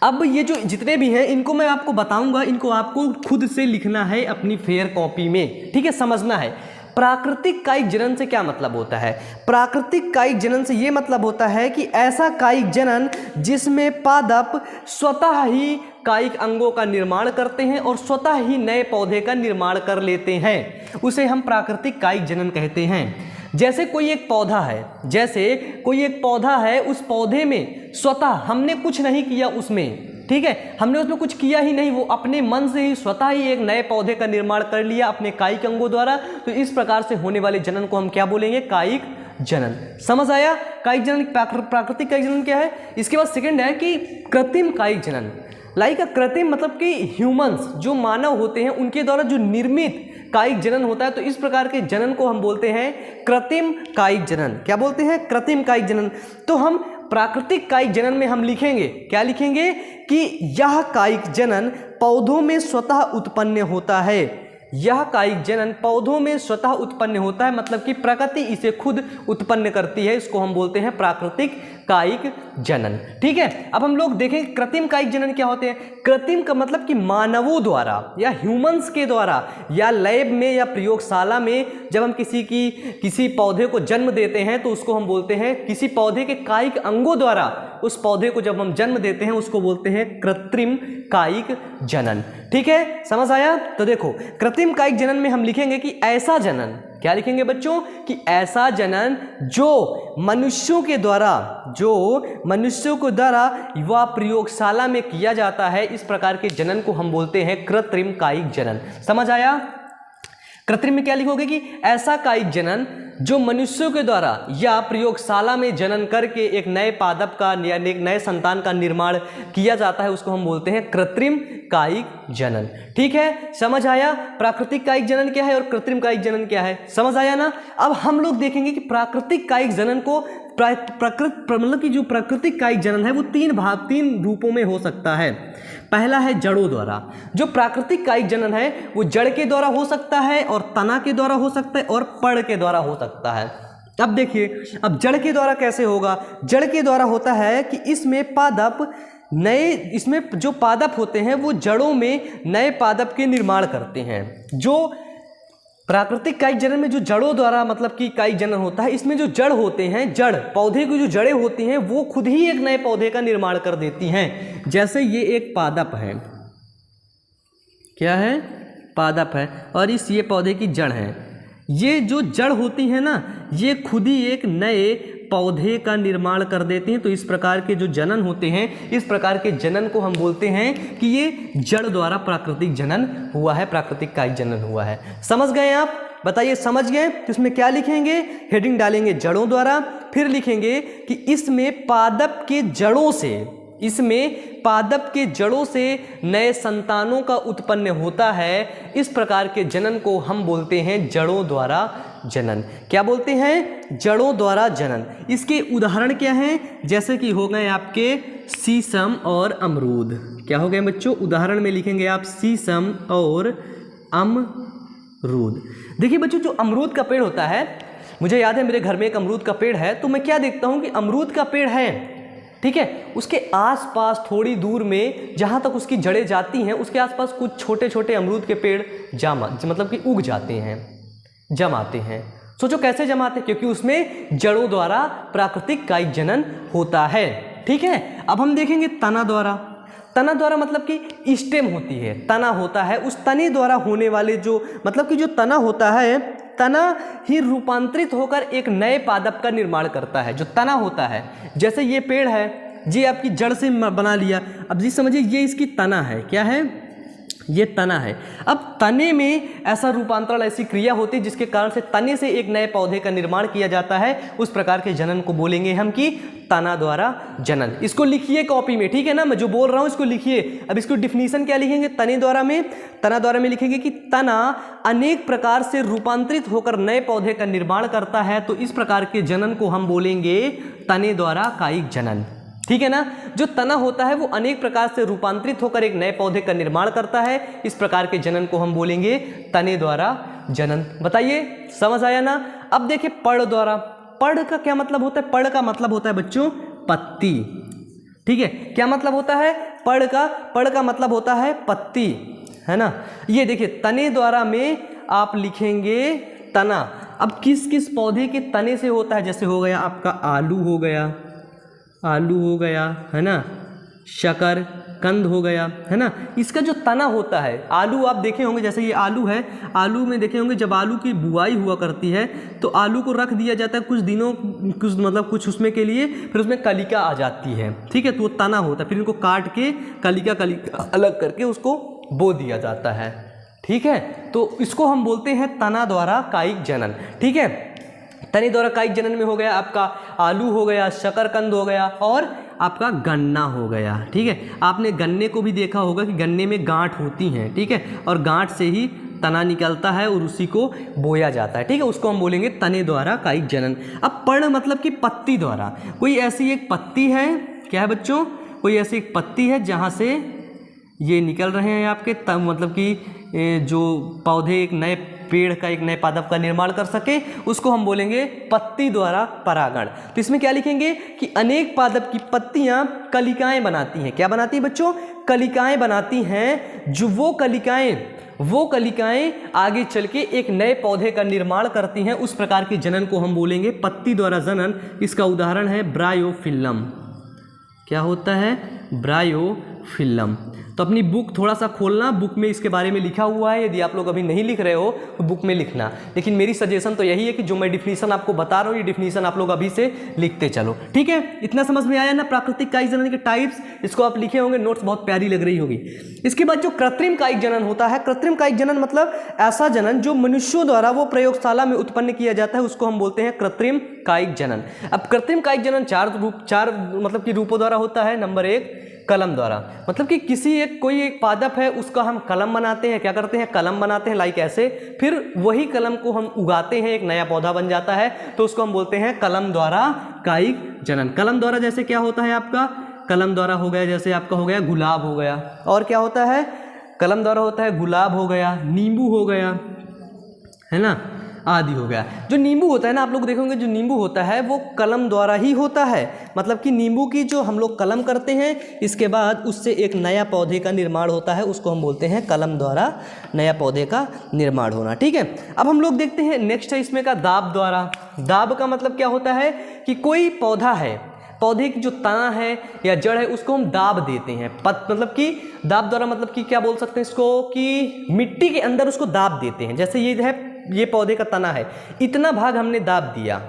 अब ये जो जितने भी हैं इनको मैं आपको बताऊंगा, इनको आपको खुद से लिखना है अपनी फेयर कॉपी में। ठीक है, समझना है प्राकृतिक कायिक जनन से क्या मतलब होता है। प्राकृतिक कायिक जनन से ये मतलब होता है कि ऐसा कायिक जनन जिसमें पादप स्वतः ही कायिक अंगों का निर्माण करते हैं और स्वतः ही नए पौधे का निर्माण कर लेते हैं, उसे हम प्राकृतिक कायिक जनन कहते हैं। जैसे कोई एक पौधा है, उस पौधे में स्वतः हमने कुछ नहीं किया उसमें, ठीक है, हमने उसमें कुछ किया ही नहीं, वो अपने मन से ही स्वतः ही एक नए पौधे का निर्माण कर लिया अपने कायिक अंगों द्वारा। तो इस प्रकार से होने वाले जनन को हम क्या बोलेंगे? कायिक जनन। समझ आया? कायिक जनन, प्राकृतिक कायिक जनन क्या है। इसके बाद सेकंड है कि कृत्रिम कायिक जनन। लाइक कृत्रिम मतलब कि ह्यूमंस, जो मानव होते हैं उनके द्वारा जो निर्मित कायिक जनन होता है, तो इस प्रकार के जनन को हम बोलते हैं कृत्रिम कायिक जनन। क्या बोलते हैं? कृत्रिम कायिक जनन। तो हम प्राकृतिक कायिक जनन में हम लिखेंगे, क्या लिखेंगे कि यह कायिक जनन पौधों में स्वतः उत्पन्न होता है। यह कायिक जनन पौधों में स्वतः उत्पन्न होता है, मतलब कि प्रकृति इसे खुद उत्पन्न करती है, इसको हम बोलते हैं प्राकृतिक कायिक जनन। ठीक है, अब हम लोग देखें कृत्रिम कायिक जनन क्या होते हैं। कृत्रिम का मतलब कि मानवों द्वारा या ह्यूमंस के द्वारा या लैब में या प्रयोगशाला में जब हम किसी पौधे को जन्म देते हैं तो उसको हम बोलते हैं, किसी पौधे के कायिक अंगों द्वारा उस पौधे को जब हम जन्म देते हैं उसको बोलते हैं कृत्रिम कायिक जनन। ठीक है, समझ आया? तो देखो कृत्रिम कायिक जनन में हम लिखेंगे कि ऐसा जनन, क्या लिखेंगे बच्चों? कि ऐसा जनन जो मनुष्यों के द्वारा व प्रयोगशाला में किया जाता है, इस प्रकार के जनन को हम बोलते हैं कृत्रिम कायिक जनन। समझ आया? कृत्रिम में क्या लिखोगे कि ऐसा कायिक जनन जो मनुष्यों के द्वारा या प्रयोगशाला में जनन करके एक नए पादप का या एक नए संतान का निर्माण किया जाता है, उसको हम बोलते हैं कृत्रिम कायिक जनन। ठीक है, समझ आया? प्राकृतिक कायिक जनन क्या है और कृत्रिम कायिक जनन क्या है, समझ आया ना? अब हम लोग देखेंगे कि प्राकृतिक कायिक जनन को मतलब कि जो प्राकृतिक कायिक जनन है वो 3 रूपों में हो सकता है। पहला है जड़ों द्वारा। जो प्राकृतिक कायिक जनन है वो जड़ के द्वारा हो सकता है और तना के द्वारा हो सकता है और पड़ के द्वारा हो सकता है। अब देखिए, अब जड़ के द्वारा कैसे होगा। जड़ के द्वारा होता है कि इसमें जो पादप होते हैं वो जड़ों में नए पादप के निर्माण करते हैं। जो प्राकृतिक कायिक जनन में जो जड़ों द्वारा मतलब कि कायिक जनन होता है, इसमें जो जड़ होते हैं, जड़ पौधे की जो जड़ें होती हैं वो खुद ही एक नए पौधे का निर्माण कर देती हैं। जैसे ये एक पादप है, क्या है? पादप है, और ये पौधे की जड़ है। ये जो जड़ होती है ना, ये खुद ही एक नए पौधे का निर्माण कर देते हैं। तो इस प्रकार के जो जनन होते हैं, इस प्रकार के जनन को हम बोलते हैं कि ये जड़ द्वारा प्राकृतिक जनन हुआ है, प्राकृतिक कायिक जनन हुआ है। समझ गए आप? बताइए समझ गए? तो इसमें क्या लिखेंगे? हेडिंग डालेंगे जड़ों द्वारा, फिर लिखेंगे कि इसमें पादप के जड़ों से, इसमें पादप के जड़ों से नए संतानों का उत्पन्न होता है। इस प्रकार के जनन को हम बोलते हैं जड़ों द्वारा जनन। क्या बोलते हैं? जड़ों द्वारा जनन। इसके उदाहरण क्या हैं? जैसे कि हो गए आपके शीशम और अमरूद। क्या हो गए बच्चों? उदाहरण में लिखेंगे आप शीशम और अमरूद। देखिए बच्चों, जो अमरूद का पेड़ होता है, मुझे याद है मेरे घर में एक अमरूद का पेड़ है, तो मैं क्या देखता हूँ कि अमरूद का पेड़ है, ठीक है, उसके आसपास थोड़ी दूर में जहाँ तक उसकी जड़ें जाती हैं, उसके आसपास कुछ छोटे छोटे अमरूद के पेड़ मतलब कि उग जाते हैं, जमाते हैं। सोचो कैसे जमाते? क्योंकि उसमें जड़ों द्वारा प्राकृतिक कायिक जनन होता है। ठीक है, अब हम देखेंगे तना द्वारा। तना द्वारा मतलब कि स्टेम होती है, तना होता है, उस तने द्वारा होने वाले जो मतलब कि जो तना होता है, तना ही रूपांतरित होकर एक नए पादप का निर्माण करता है। जो तना होता है, जैसे ये पेड़ है जी, आपकी जड़ से बना लिया, अब जी समझिए ये इसकी तना है। क्या है? ये तना है। अब तने में ऐसा रूपांतरण, ऐसी क्रिया होती है जिसके कारण से तने से एक नए पौधे का निर्माण किया जाता है। उस प्रकार के जनन को बोलेंगे हम कि तना द्वारा जनन। इसको लिखिए कॉपी में, ठीक है ना, मैं जो बोल रहा हूँ इसको लिखिए। अब इसको डिफिनीशन क्या लिखेंगे? तने द्वारा में, तना द्वारा में लिखेंगे कि तना अनेक प्रकार से रूपांतरित होकर नए पौधे का निर्माण करता है। तो इस प्रकार के जनन को हम बोलेंगे तने द्वारा कायिक जनन। ठीक है ना, जो तना होता है वो अनेक प्रकार से रूपांतरित होकर एक नए पौधे का निर्माण करता है। इस प्रकार के जनन को हम बोलेंगे तने द्वारा जनन। बताइए समझ आया ना? अब देखिए पड़ द्वारा। पड़ का क्या मतलब होता है? पड़ का मतलब होता है बच्चों पत्ती। ठीक है, क्या मतलब होता है पड़ का? पड़ का मतलब होता है पत्ती, है ना। ये देखिए तने द्वारा में आप लिखेंगे तना। अब किस किस पौधे के तने से होता है? जैसे हो गया आपका आलू, हो गया आलू, हो गया है ना, शकर कंद हो गया, है ना। इसका जो तना होता है, आलू आप देखे होंगे, जैसे ये आलू है, आलू में देखे होंगे जब आलू की बुआई हुआ करती है तो आलू को रख दिया जाता है कुछ दिनों, कुछ उसमें के लिए, फिर उसमें कलिका आ जाती है। ठीक है, तो वो तना होता है, फिर इनको काट के कलिका अलग करके उसको बो दिया जाता है। ठीक है, तो इसको हम बोलते हैं तना द्वारा कायिक जनन। ठीक है, तने द्वारा कायिक जनन में हो गया आपका आलू, हो गया शकरकंद, हो गया और आपका गन्ना हो गया। ठीक है, आपने गन्ने को भी देखा होगा कि गन्ने में गांठ होती हैं। ठीक है, और गांठ से ही तना निकलता है और उसी को बोया जाता है। ठीक है, उसको हम बोलेंगे तने द्वारा कायिक जनन। अब पड़ मतलब कि पत्ती द्वारा। कोई ऐसी एक पत्ती है, क्या है बच्चों? कोई ऐसी एक पत्ती है जहाँ से ये निकल रहे हैं आपके, तब मतलब कि जो पौधे एक नए पेड़ का, एक नए पादप का निर्माण कर सके, उसको हम बोलेंगे पत्ती द्वारा परागण। तो इसमें क्या लिखेंगे कि अनेक पादप की पत्तियां कलिकाएं बनाती हैं। क्या बनाती हैं बच्चों? कलिकाएं बनाती हैं। जो वो कलिकाएं आगे चल के एक नए पौधे का निर्माण करती हैं। उस प्रकार के जनन को हम बोलेंगे पत्ती द्वारा जनन। इसका उदाहरण है ब्रायोफिल्लम। क्या होता है? ब्रायोफिल्लम। तो अपनी बुक थोड़ा सा खोलना, बुक में इसके बारे में लिखा हुआ है। यदि आप लोग अभी नहीं लिख रहे हो तो बुक में लिखना। लेकिन मेरी सजेशन तो यही है कि जो मैं डिफिनीशन आपको बता रहा हूँ, ये डिफिनीशन आप लोग अभी से लिखते चलो। ठीक है, इतना समझ में आया ना प्राकृतिक कायिक जनन के टाइप्स? इसको आप लिखे होंगे, नोट्स बहुत प्यारी लग रही होगी। इसके बाद जो कृत्रिम कायिक जनन होता है, कृत्रिम कायिक जनन मतलब ऐसा जनन जो मनुष्यों द्वारा वो प्रयोगशाला में उत्पन्न किया जाता है, उसको हम बोलते हैं कृत्रिम कायिक जनन। अब कृत्रिम कायिक जनन चार मतलब कि रूपों द्वारा होता है। नंबर 1 कलम द्वारा, मतलब कि कोई एक पादप है उसका हम कलम बनाते हैं। क्या करते हैं? कलम बनाते हैं, लाइक ऐसे। फिर वही कलम को हम उगाते हैं, एक नया पौधा बन जाता है, तो उसको हम बोलते हैं कलम द्वारा कायिक जनन। कलम द्वारा जैसे क्या होता है आपका? कलम द्वारा हो गया जैसे आपका हो गया गुलाब हो गया, और क्या होता है? कलम द्वारा होता है गुलाब हो गया, नींबू हो गया, है ना, आदि हो गया। जो नींबू होता है ना, आप लोग देखोगे जो नींबू होता है वो कलम द्वारा ही होता है। मतलब कि नींबू की जो हम लोग कलम करते हैं, इसके बाद उससे एक नया पौधे का निर्माण होता है, उसको हम बोलते हैं कलम द्वारा नया पौधे का निर्माण होना। ठीक है, अब हम लोग देखते हैं नेक्स्ट है इसमें का दाब द्वारा। दाब का मतलब क्या होता है कि कोई पौधा है, पौधे की जो तना है या जड़ है उसको हम दाब देते हैं। मतलब कि दाब द्वारा मतलब कि क्या बोल सकते हैं इसको, कि मिट्टी के अंदर उसको दाब देते हैं। जैसे ये है, ये पौधे का तना है, इतना भाग हमने दाब दिया,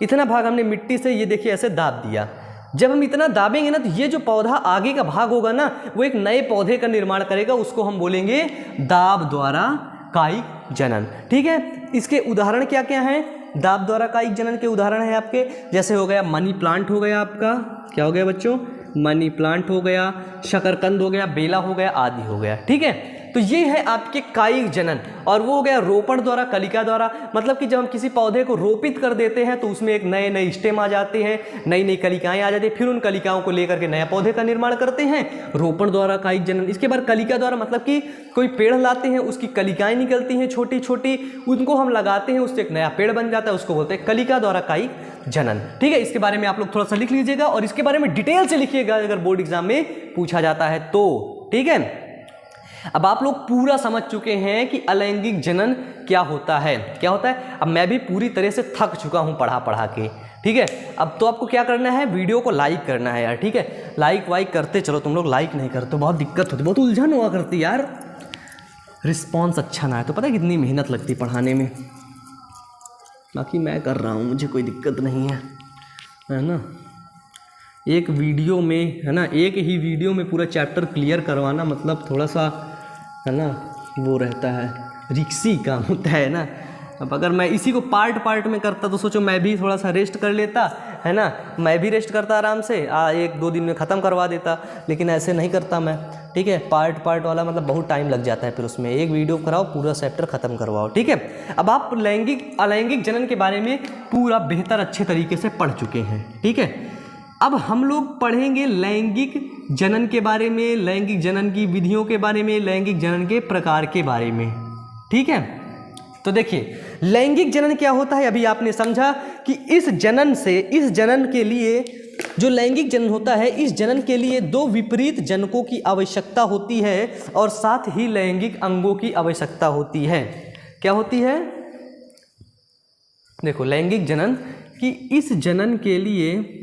इतना भाग हमने मिट्टी से ये देखिए ऐसे दाब दिया। जब हम इतना दाबेंगे ना तो ये जो पौधा आगे का भाग होगा ना वो एक नए पौधे का निर्माण करेगा, उसको हम बोलेंगे दाब द्वारा कायिक जनन। ठीक है, इसके उदाहरण क्या क्या हैं? दाब द्वारा कायिक जनन के उदाहरण है आपके, जैसे हो गया मनी प्लांट हो गया आपका, क्या हो गया बच्चों? मनी प्लांट हो गया, शकरकंद हो गया, बेला हो गया, आदि हो गया। ठीक है, तो ये है आपके कायिक जनन। और वो हो गया रोपण द्वारा, कलिका द्वारा, मतलब कि जब हम किसी पौधे को रोपित कर देते हैं तो उसमें एक नए नए स्टेम आ जाते हैं, नई नई कलिकाएं आ जाती हैं, फिर उन कलिकाओं को लेकर के नया पौधे का निर्माण करते हैं, रोपण द्वारा कायिक जनन। इसके बाद कलिका द्वारा, मतलब कि कोई पेड़ लाते हैं, उसकी कलिकाएं निकलती हैं छोटी छोटी, उनको हम लगाते हैं, उससे एक नया पेड़ बन जाता है, उसको बोलते हैं कलिका द्वारा कायिक जनन। ठीक है, इसके बारे में आप लोग थोड़ा सा लिख लीजिएगा और इसके बारे में डिटेल से लिखिएगा अगर बोर्ड एग्जाम में पूछा जाता है तो। ठीक है, अब आप लोग पूरा समझ चुके हैं कि अलैंगिक जनन क्या होता है, क्या होता है। अब मैं भी पूरी तरह से थक चुका हूं पढ़ा पढ़ा के। ठीक है, अब तो आपको क्या करना है, वीडियो को लाइक करना है यार। ठीक है, लाइक वाइक करते चलो, तुम लोग लाइक नहीं करते, बहुत दिक्कत होती, बहुत उलझन हुआ करती यार, रिस्पॉन्स अच्छा ना है तो पता है कितनी मेहनत लगती पढ़ाने में। बाकी मैं कर रहा हूँ, मुझे कोई दिक्कत नहीं है ना। एक वीडियो में है ना, एक ही वीडियो में पूरा चैप्टर क्लियर करवाना मतलब थोड़ा सा है ना वो रहता है, रिक्सी काम होता है ना। अब अगर मैं इसी को पार्ट पार्ट में करता तो सोचो मैं भी थोड़ा सा रेस्ट कर लेता, है ना, मैं भी रेस्ट करता आराम से, 1-2 दिन में ख़त्म करवा देता, लेकिन ऐसे नहीं करता मैं। ठीक है, पार्ट पार्ट वाला मतलब बहुत टाइम लग जाता है, फिर उसमें एक वीडियो कराओ पूरा चैप्टर ख़त्म करवाओ। ठीक है, अब आप अलैंगिक जनन के बारे में पूरा बेहतर अच्छे तरीके से पढ़ चुके हैं। ठीक है, अब हम लोग पढ़ेंगे लैंगिक जनन के बारे में, लैंगिक जनन की विधियों के बारे में, लैंगिक जनन के प्रकार के बारे में। ठीक है, तो देखिए लैंगिक जनन क्या होता है। अभी आपने समझा कि इस जनन के लिए, जो लैंगिक जनन होता है, इस जनन के लिए 2 विपरीत जनकों की आवश्यकता होती है और साथ ही लैंगिक अंगों की आवश्यकता होती है। क्या होती है? देखो लैंगिक जनन कि इस जनन के लिए,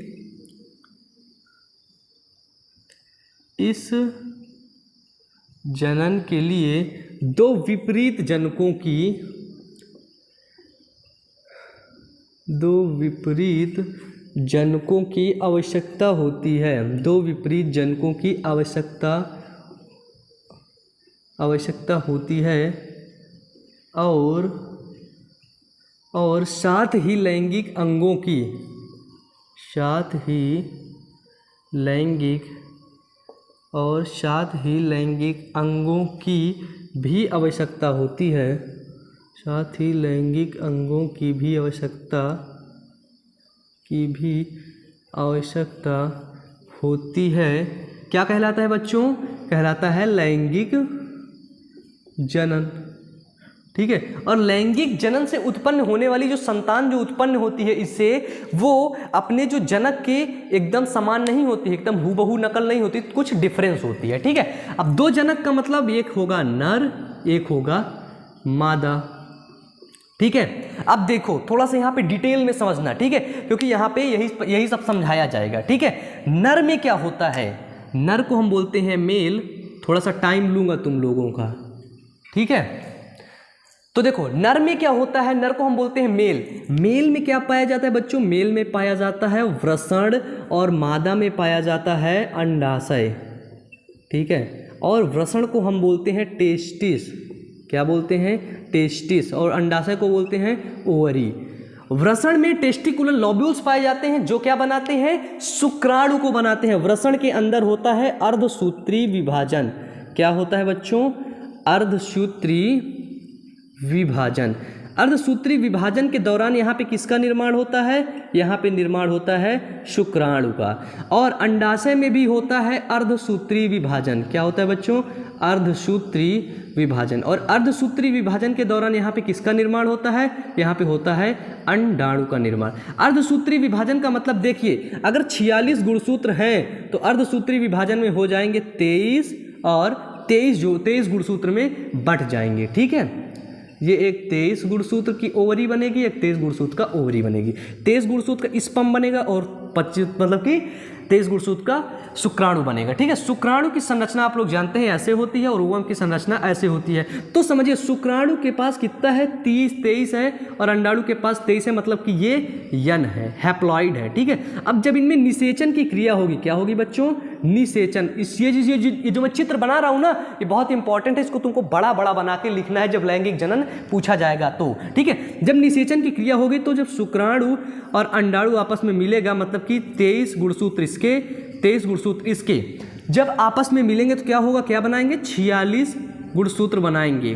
इस जनन के लिए 2 विपरीत जनकों की, 2 विपरीत जनकों की आवश्यकता होती है। 2 विपरीत जनकों की आवश्यकता होती है और साथ ही लैंगिक अंगों की, साथ ही लैंगिक अंगों की भी आवश्यकता होती है, साथ ही लैंगिक अंगों की भी आवश्यकता होती है। क्या कहलाता है बच्चों? कहलाता है लैंगिक जनन। ठीक है, और लैंगिक जनन से उत्पन्न होने वाली जो संतान जो उत्पन्न होती है इससे, वो अपने जो जनक के एकदम समान नहीं होती है, एकदम हूबहू नकल नहीं होती, कुछ डिफरेंस होती है। ठीक है, अब 2 जनक का मतलब एक होगा नर, एक होगा मादा। ठीक है, अब देखो थोड़ा सा यहाँ पे डिटेल में समझना। ठीक है, क्योंकि यहाँ पे यही सब समझाया जाएगा। ठीक है, नर में क्या होता है? नर को हम बोलते हैं मेल। थोड़ा सा टाइम लूँगा तुम लोगों का। ठीक है, तो देखो नर में क्या होता है, नर को हम बोलते हैं मेल। मेल में क्या पाया जाता है बच्चों? मेल में पाया जाता है वृषण और मादा में पाया जाता है अंडाशय। ठीक है, और वृषण को हम बोलते हैं टेस्टिस। क्या बोलते हैं? टेस्टिस। और अंडाशय को बोलते हैं ओवरी। वृषण में टेस्टिकुलर लॉब्यूल्स पाए जाते हैं जो क्या बनाते हैं? शुक्राणु को बनाते हैं। वृषण के अंदर होता है अर्धसूत्री विभाजन। क्या होता है बच्चों? अर्धसूत्री विभाजन। अर्धसूत्री विभाजन के दौरान यहाँ पे किसका निर्माण होता है? यहाँ पे निर्माण होता है शुक्राणु का। और अंडाशय में भी होता है अर्धसूत्री विभाजन। क्या होता है बच्चों? अर्धसूत्री विभाजन। और अर्धसूत्री विभाजन के दौरान यहाँ पे किसका निर्माण होता है? यहाँ पे होता है अंडाणु का निर्माण। अर्धसूत्री विभाजन का मतलब देखिए, अगर 46 गुणसूत्र हैं तो अर्धसूत्री विभाजन में हो जाएंगे 23 और 23 गुणसूत्र में बट जाएंगे। ठीक है, ये एक 23 गुणसूत्र की ओवरी बनेगी, एक 23 गुणसूत्र का ओवरी बनेगी। 23 गुणसूत्र का स्पर्म बनेगा और 25 मतलब कि 23 गुणसूत्र का शुक्राणु बनेगा। ठीक है, शुक्राणु की संरचना आप लोग जानते हैं ऐसे होती है और ओवम की संरचना ऐसे होती है। तो समझिए शुक्राणु के पास कितना है, 23 है और अंडाणु के पास 23 है, मतलब कि ये यन है, हैप्लॉइड है। ठीक है, अब जब इनमें निषेचन की क्रिया होगी, क्या होगी बच्चों, निषेचन। ये जो मैं चित्र बना रहा हूँ ना, ये बहुत इंपॉर्टेंट है, इसको तुमको बड़ा बड़ा बना के लिखना है जब लैंगिक जनन पूछा जाएगा तो। ठीक है, जब निषेचन की क्रिया होगी तो जब शुक्राणु और अंडाणु आपस में मिलेगा, मतलब कि 23 गुणसूत्र इसके 23 गुणसूत्र इसके जब आपस में मिलेंगे तो क्या होगा, क्या बनाएंगे, 46 गुणसूत्र बनाएंगे।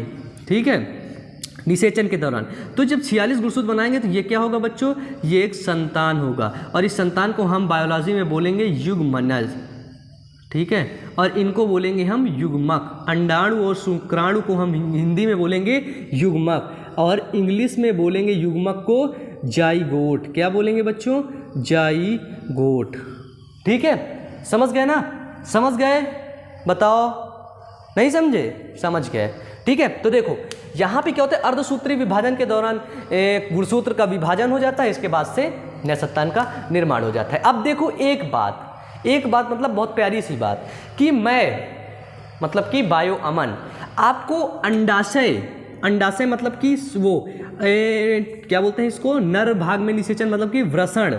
ठीक है, निषेचन के दौरान। तो जब 46 गुणसूत्र बनाएंगे तो ये क्या होगा बच्चों, ये एक संतान होगा और इस संतान को हम बायोलॉजी में बोलेंगे युग्मनज। ठीक है, और इनको बोलेंगे हम युग्मक। अंडाणु और शुक्राणु को हम हिंदी में बोलेंगे युग्मक और इंग्लिश में बोलेंगे युग्मक को जाइगोट। क्या बोलेंगे बच्चों, जाइगोट। ठीक है, समझ गए ना, समझ गए, बताओ, नहीं समझे, समझ गए। ठीक है, तो देखो यहाँ पे क्या होता है, अर्धसूत्री विभाजन के दौरान गुणसूत्र का विभाजन हो जाता है, इसके बाद से नए संतान का निर्माण हो जाता है। अब देखो एक बात मतलब बहुत प्यारी सी बात कि मैं मतलब कि बायो अमन आपको अंडाशय मतलब कि वो क्या बोलते हैं इसको, नर भाग में निषेचन मतलब कि वृषण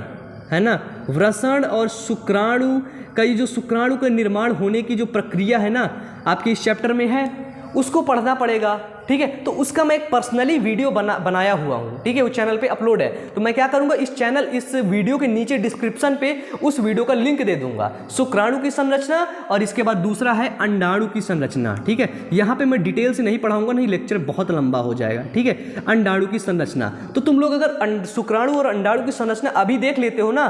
है ना, वृषण और शुक्राणु का ये जो शुक्राणु का निर्माण होने की जो प्रक्रिया है ना आपके इस चैप्टर में है, उसको पढ़ना पड़ेगा। ठीक है, तो उसका मैं एक पर्सनली वीडियो बनाया हुआ हूँ। ठीक है, वो चैनल पे अपलोड है। तो मैं क्या करूँगा, इस वीडियो के नीचे डिस्क्रिप्शन पे उस वीडियो का लिंक दे दूंगा, शुक्राणु की संरचना और इसके बाद दूसरा है अंडाणु की संरचना। ठीक है, यहाँ पे मैं डिटेल से नहीं पढ़ाऊंगा, नहीं लेक्चर बहुत लंबा हो जाएगा। ठीक है, अंडाणु की संरचना, तो तुम लोग अगर शुक्राणु और अंडाणु की संरचना अभी देख लेते हो ना,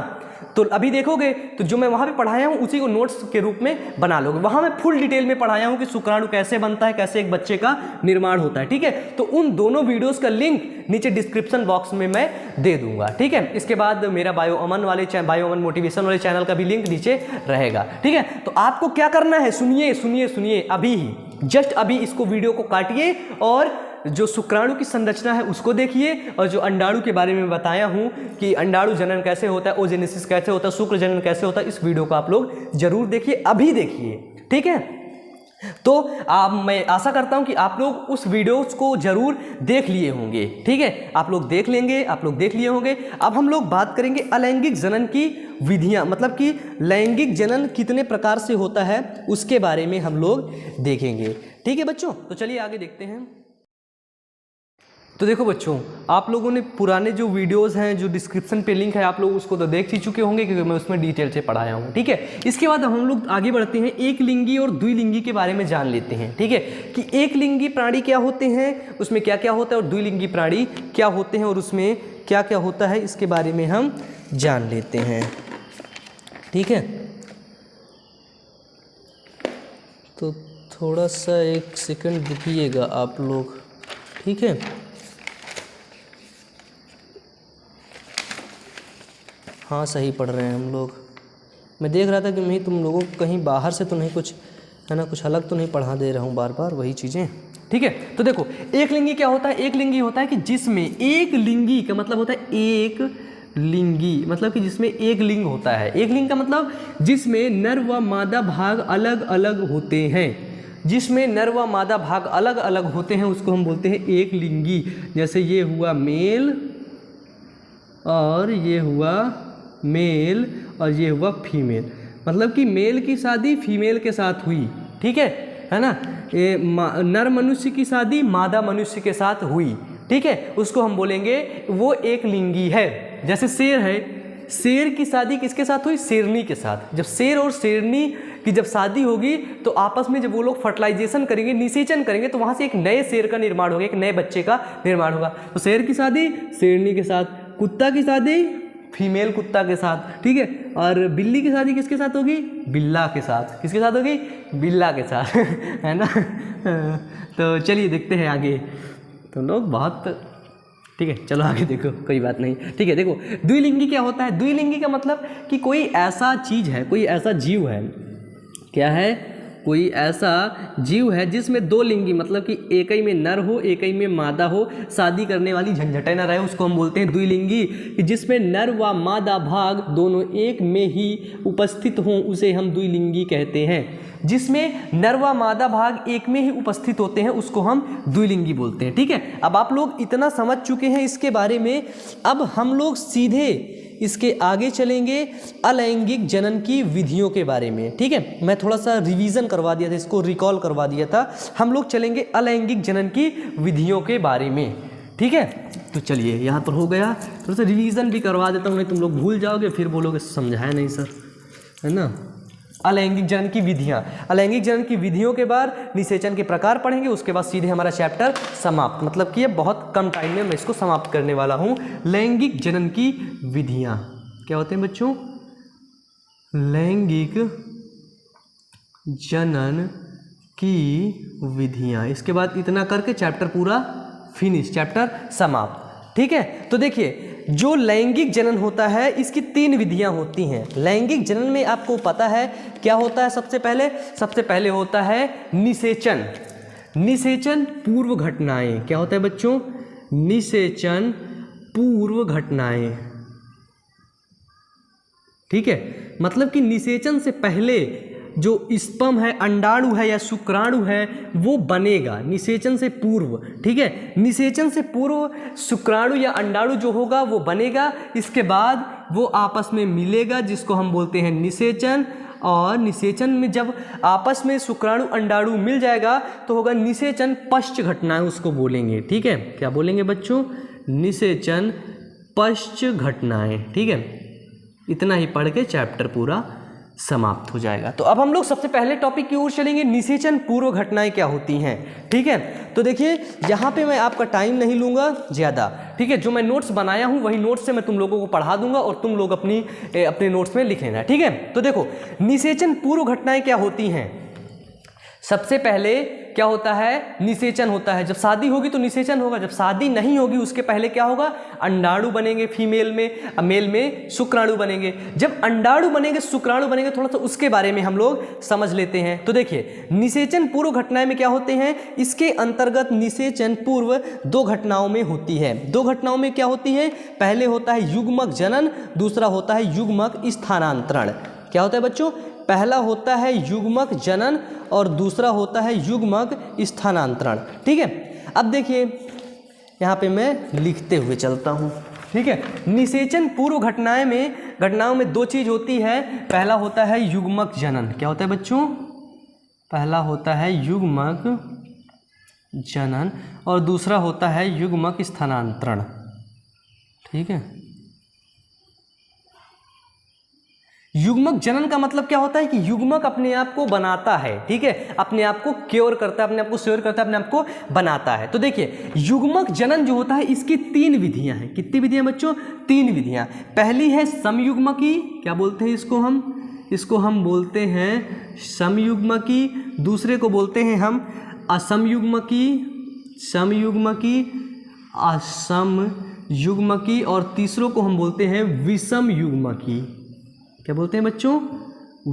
तो अभी देखोगे तो जो मैं वहाँ पे पढ़ाया हूँ उसी को नोट्स के रूप में बना लोगे। वहाँ मैं फुल डिटेल में पढ़ाया हूँ कि शुक्राणु कैसे बनता है, कैसे एक बच्चे का निर्माण होता है। ठीक है, तो उन दोनों वीडियोस का लिंक नीचे डिस्क्रिप्शन बॉक्स में मैं दे दूंगा। ठीक है, इसके बाद मेरा बायो अमन मोटिवेशन वाले चैनल का भी लिंक नीचे रहेगा। ठीक है, तो आपको क्या करना है, सुनिए अभी ही, जस्ट अभी इसको वीडियो को काटिए और जो शुक्राणु की संरचना है उसको देखिए और जो अंडाणु के बारे में बताया हूँ कि अंडाणु जनन कैसे होता है, ओजेनेसिस कैसे होता है, शुक्र जनन कैसे होता है, इस वीडियो को आप लोग जरूर देखिए, अभी देखिए। ठीक है, तो मैं आशा करता हूं कि आप लोग उस वीडियोस को जरूर देख लिए होंगे। ठीक है, आप लोग देख लेंगे, आप लोग देख लिए होंगे। अब हम लोग बात करेंगे अलैंगिक जनन की विधियां, मतलब कि लैंगिक जनन कितने प्रकार से होता है उसके बारे में हम लोग देखेंगे। ठीक है बच्चों, तो चलिए आगे देखते हैं। तो देखो बच्चों, आप लोगों ने पुराने जो वीडियोस हैं, जो डिस्क्रिप्शन पे लिंक है, आप लोग उसको तो देख ही चुके होंगे क्योंकि मैं उसमें डिटेल से पढ़ाया हूँ। ठीक है, इसके बाद हम लोग आगे बढ़ते हैं, एक लिंगी और द्विलिंगी के बारे में जान लेते हैं। ठीक है, कि एक लिंगी प्राणी क्या होते हैं, उसमें क्या क्या होता है, और द्विलिंगी प्राणी क्या होते हैं और उसमें क्या क्या होता है, इसके बारे में हम जान लेते हैं। ठीक है, तो थोड़ा सा एक सेकंड रुकिएगा आप लोग। ठीक है, हाँ सही पढ़ रहे हैं हम लोग। मैं देख रहा था कि मैं तुम लोगों को कहीं बाहर से तो नहीं कुछ है ना, कुछ अलग तो नहीं पढ़ा दे रहा हूँ बार बार वही चीज़ें। ठीक है, तो देखो एक लिंगी क्या होता है, एक लिंगी होता है कि जिसमें एक लिंगी का मतलब होता है एक लिंगी, मतलब कि जिसमें एक लिंग होता है। एक लिंग का मतलब जिसमें नर व मादा भाग अलग अलग होते हैं, जिसमें नर व मादा भाग अलग अलग होते हैं उसको हम बोलते हैं एक लिंगी। जैसे ये हुआ मेल और ये हुआ मेल और ये हुआ फीमेल, मतलब कि मेल की शादी फीमेल के साथ हुई। ठीक है ना, ये नर मनुष्य की शादी मादा मनुष्य के साथ हुई। ठीक है, उसको हम बोलेंगे वो एक लिंगी है। जैसे शेर है, शेर की शादी किसके साथ हुई, शेरनी के साथ। जब शेर और शेरनी की जब शादी होगी तो आपस में जब वो लोग फर्टिलाइजेशन करेंगे, निषेचन करेंगे, तो वहाँ से एक नए शेर का निर्माण होगा, एक नए बच्चे का निर्माण होगा। तो शेर की शादी शेरनी के साथ, कुत्ता की शादी फीमेल कुत्ता के साथ। ठीक है, और बिल्ली की शादी किसके साथ होगी, बिल्ला के साथ। किसके साथ होगी, बिल्ला के साथ है ना। तो चलिए देखते हैं आगे। तो लोग बहुत ठीक है, चलो आगे देखो, कोई बात नहीं। ठीक है, देखो द्विलिंगी क्या होता है। द्विलिंगी का मतलब कि कोई ऐसा चीज़ है, कोई ऐसा जीव है, क्या है, कोई ऐसा जीव है जिसमें दो लिंगी, मतलब कि एक ही में नर हो एक ही में मादा हो, शादी करने वाली झंझटें न रहे, उसको हम बोलते हैं द्विलिंगी। कि जिसमें नर व मादा भाग दोनों एक में ही उपस्थित हों उसे हम द्विलिंगी कहते हैं। जिसमें नर व मादा भाग एक में ही उपस्थित होते हैं उसको हम द्विलिंगी बोलते हैं। ठीक है, अब आप लोग इतना समझ चुके हैं इसके बारे में। अब हम लोग सीधे इसके आगे चलेंगे अलैंगिक जनन की विधियों के बारे में। ठीक है, मैं थोड़ा सा रिवीजन करवा दिया था, इसको रिकॉल करवा दिया था। हम लोग चलेंगे अलैंगिक जनन की विधियों के बारे में। ठीक है, तो चलिए यहाँ पर हो गया, थोड़ा सा रिवीजन भी करवा देता हूँ, नहीं तुम लोग भूल जाओगे फिर बोलोगे समझाया नहीं सर, है ना। अलैंगिक जनन की विधियाँ, अलैंगिक जनन की विधियों के बाद निषेचन के प्रकार पढ़ेंगे, उसके बाद सीधे हमारा चैप्टर समाप्त। मतलब कि ये बहुत कम टाइम में मैं इसको समाप्त करने वाला हूँ। लैंगिक जनन की विधियाँ क्या होते हैं बच्चों? लैंगिक जनन की विधियाँ। इसके बाद इतना करके चैप्टर पूरा फिनिश, चैप्टर समाप्त। ठीक है, तो देखिए जो लैंगिक जनन होता है इसकी 3 विधियां होती हैं। लैंगिक जनन में आपको पता है क्या होता है? सबसे पहले होता है निषेचन। निषेचन पूर्व घटनाएं। क्या होता है बच्चों? निषेचन पूर्व घटनाएं। ठीक है, मतलब कि निषेचन से पहले जो स्पर्म है, अंडाणु है या शुक्राणु है वो बनेगा निषेचन से पूर्व। ठीक है, निषेचन से पूर्व शुक्राणु या अंडाणु जो होगा वो बनेगा, इसके बाद वो आपस में मिलेगा जिसको हम बोलते हैं निषेचन। और निषेचन में जब आपस में शुक्राणु अंडाणु मिल जाएगा तो होगा निषेचन पश्च घटनाएं, उसको बोलेंगे। ठीक है, क्या बोलेंगे बच्चों? निषेचन पश्च घटनाएं। ठीक है, इतना ही पढ़ के चैप्टर पूरा समाप्त हो जाएगा। तो अब हम लोग सबसे पहले टॉपिक की ओर चलेंगे, निषेचन पूर्व घटनाएं क्या होती हैं। ठीक है, तो देखिए यहाँ पे मैं आपका टाइम नहीं लूँगा ज़्यादा। ठीक है, जो मैं नोट्स बनाया हूँ वही नोट्स से मैं तुम लोगों को पढ़ा दूंगा और तुम लोग अपने नोट्स में लिख लेना। ठीक है, तो देखो निषेचन पूर्व घटनाएं क्या होती हैं। सबसे पहले क्या होता है? निषेचन होता है। जब शादी होगी तो निषेचन होगा, जब शादी नहीं होगी उसके पहले क्या होगा? अंडाणु बनेंगे फीमेल में, मेल में शुक्राणु बनेंगे। जब अंडाणु बनेंगे शुक्राणु बनेंगे, थोड़ा सा उसके बारे में हम लोग समझ लेते हैं। तो देखिए निषेचन पूर्व घटनाएं में क्या होते हैं, इसके अंतर्गत निषेचन पूर्व 2 घटनाओं में होती है। 2 घटनाओं में क्या होती है? पहले होता है युग्मक जनन, दूसरा होता है युग्मक स्थानांतरण। क्या होता है बच्चों? पहला होता है युग्मक जनन और दूसरा होता है युग्मक स्थानांतरण। ठीक है, अब देखिए यहाँ पे मैं लिखते हुए चलता हूँ। ठीक है, निषेचन पूर्व घटनाओं में 2 चीज़ होती है। पहला होता है युग्मक जनन। क्या होता है बच्चों? पहला होता है युग्मक जनन और दूसरा होता है युग्मक स्थानांतरण। ठीक है, युग्मक जनन का मतलब क्या होता है कि युग्मक अपने आप को बनाता है। ठीक है, अपने आप को क्योर करता है, अपने आप को श्योर करता है, अपने आप को बनाता है। तो देखिए युग्मक जनन जो होता है इसकी 3 विधियां हैं। कितनी विधियां बच्चों? 3 विधियां। पहली है समयुग्मकी। क्या बोलते हैं इसको हम? इसको हम बोलते हैं समयुग्मकी। दूसरे को बोलते हैं हम असमयुग्मकी, समयुग्मकी, असमयुग्मकी और तीसरों को हम बोलते हैं विषम युग्मकी। क्या बोलते हैं बच्चों?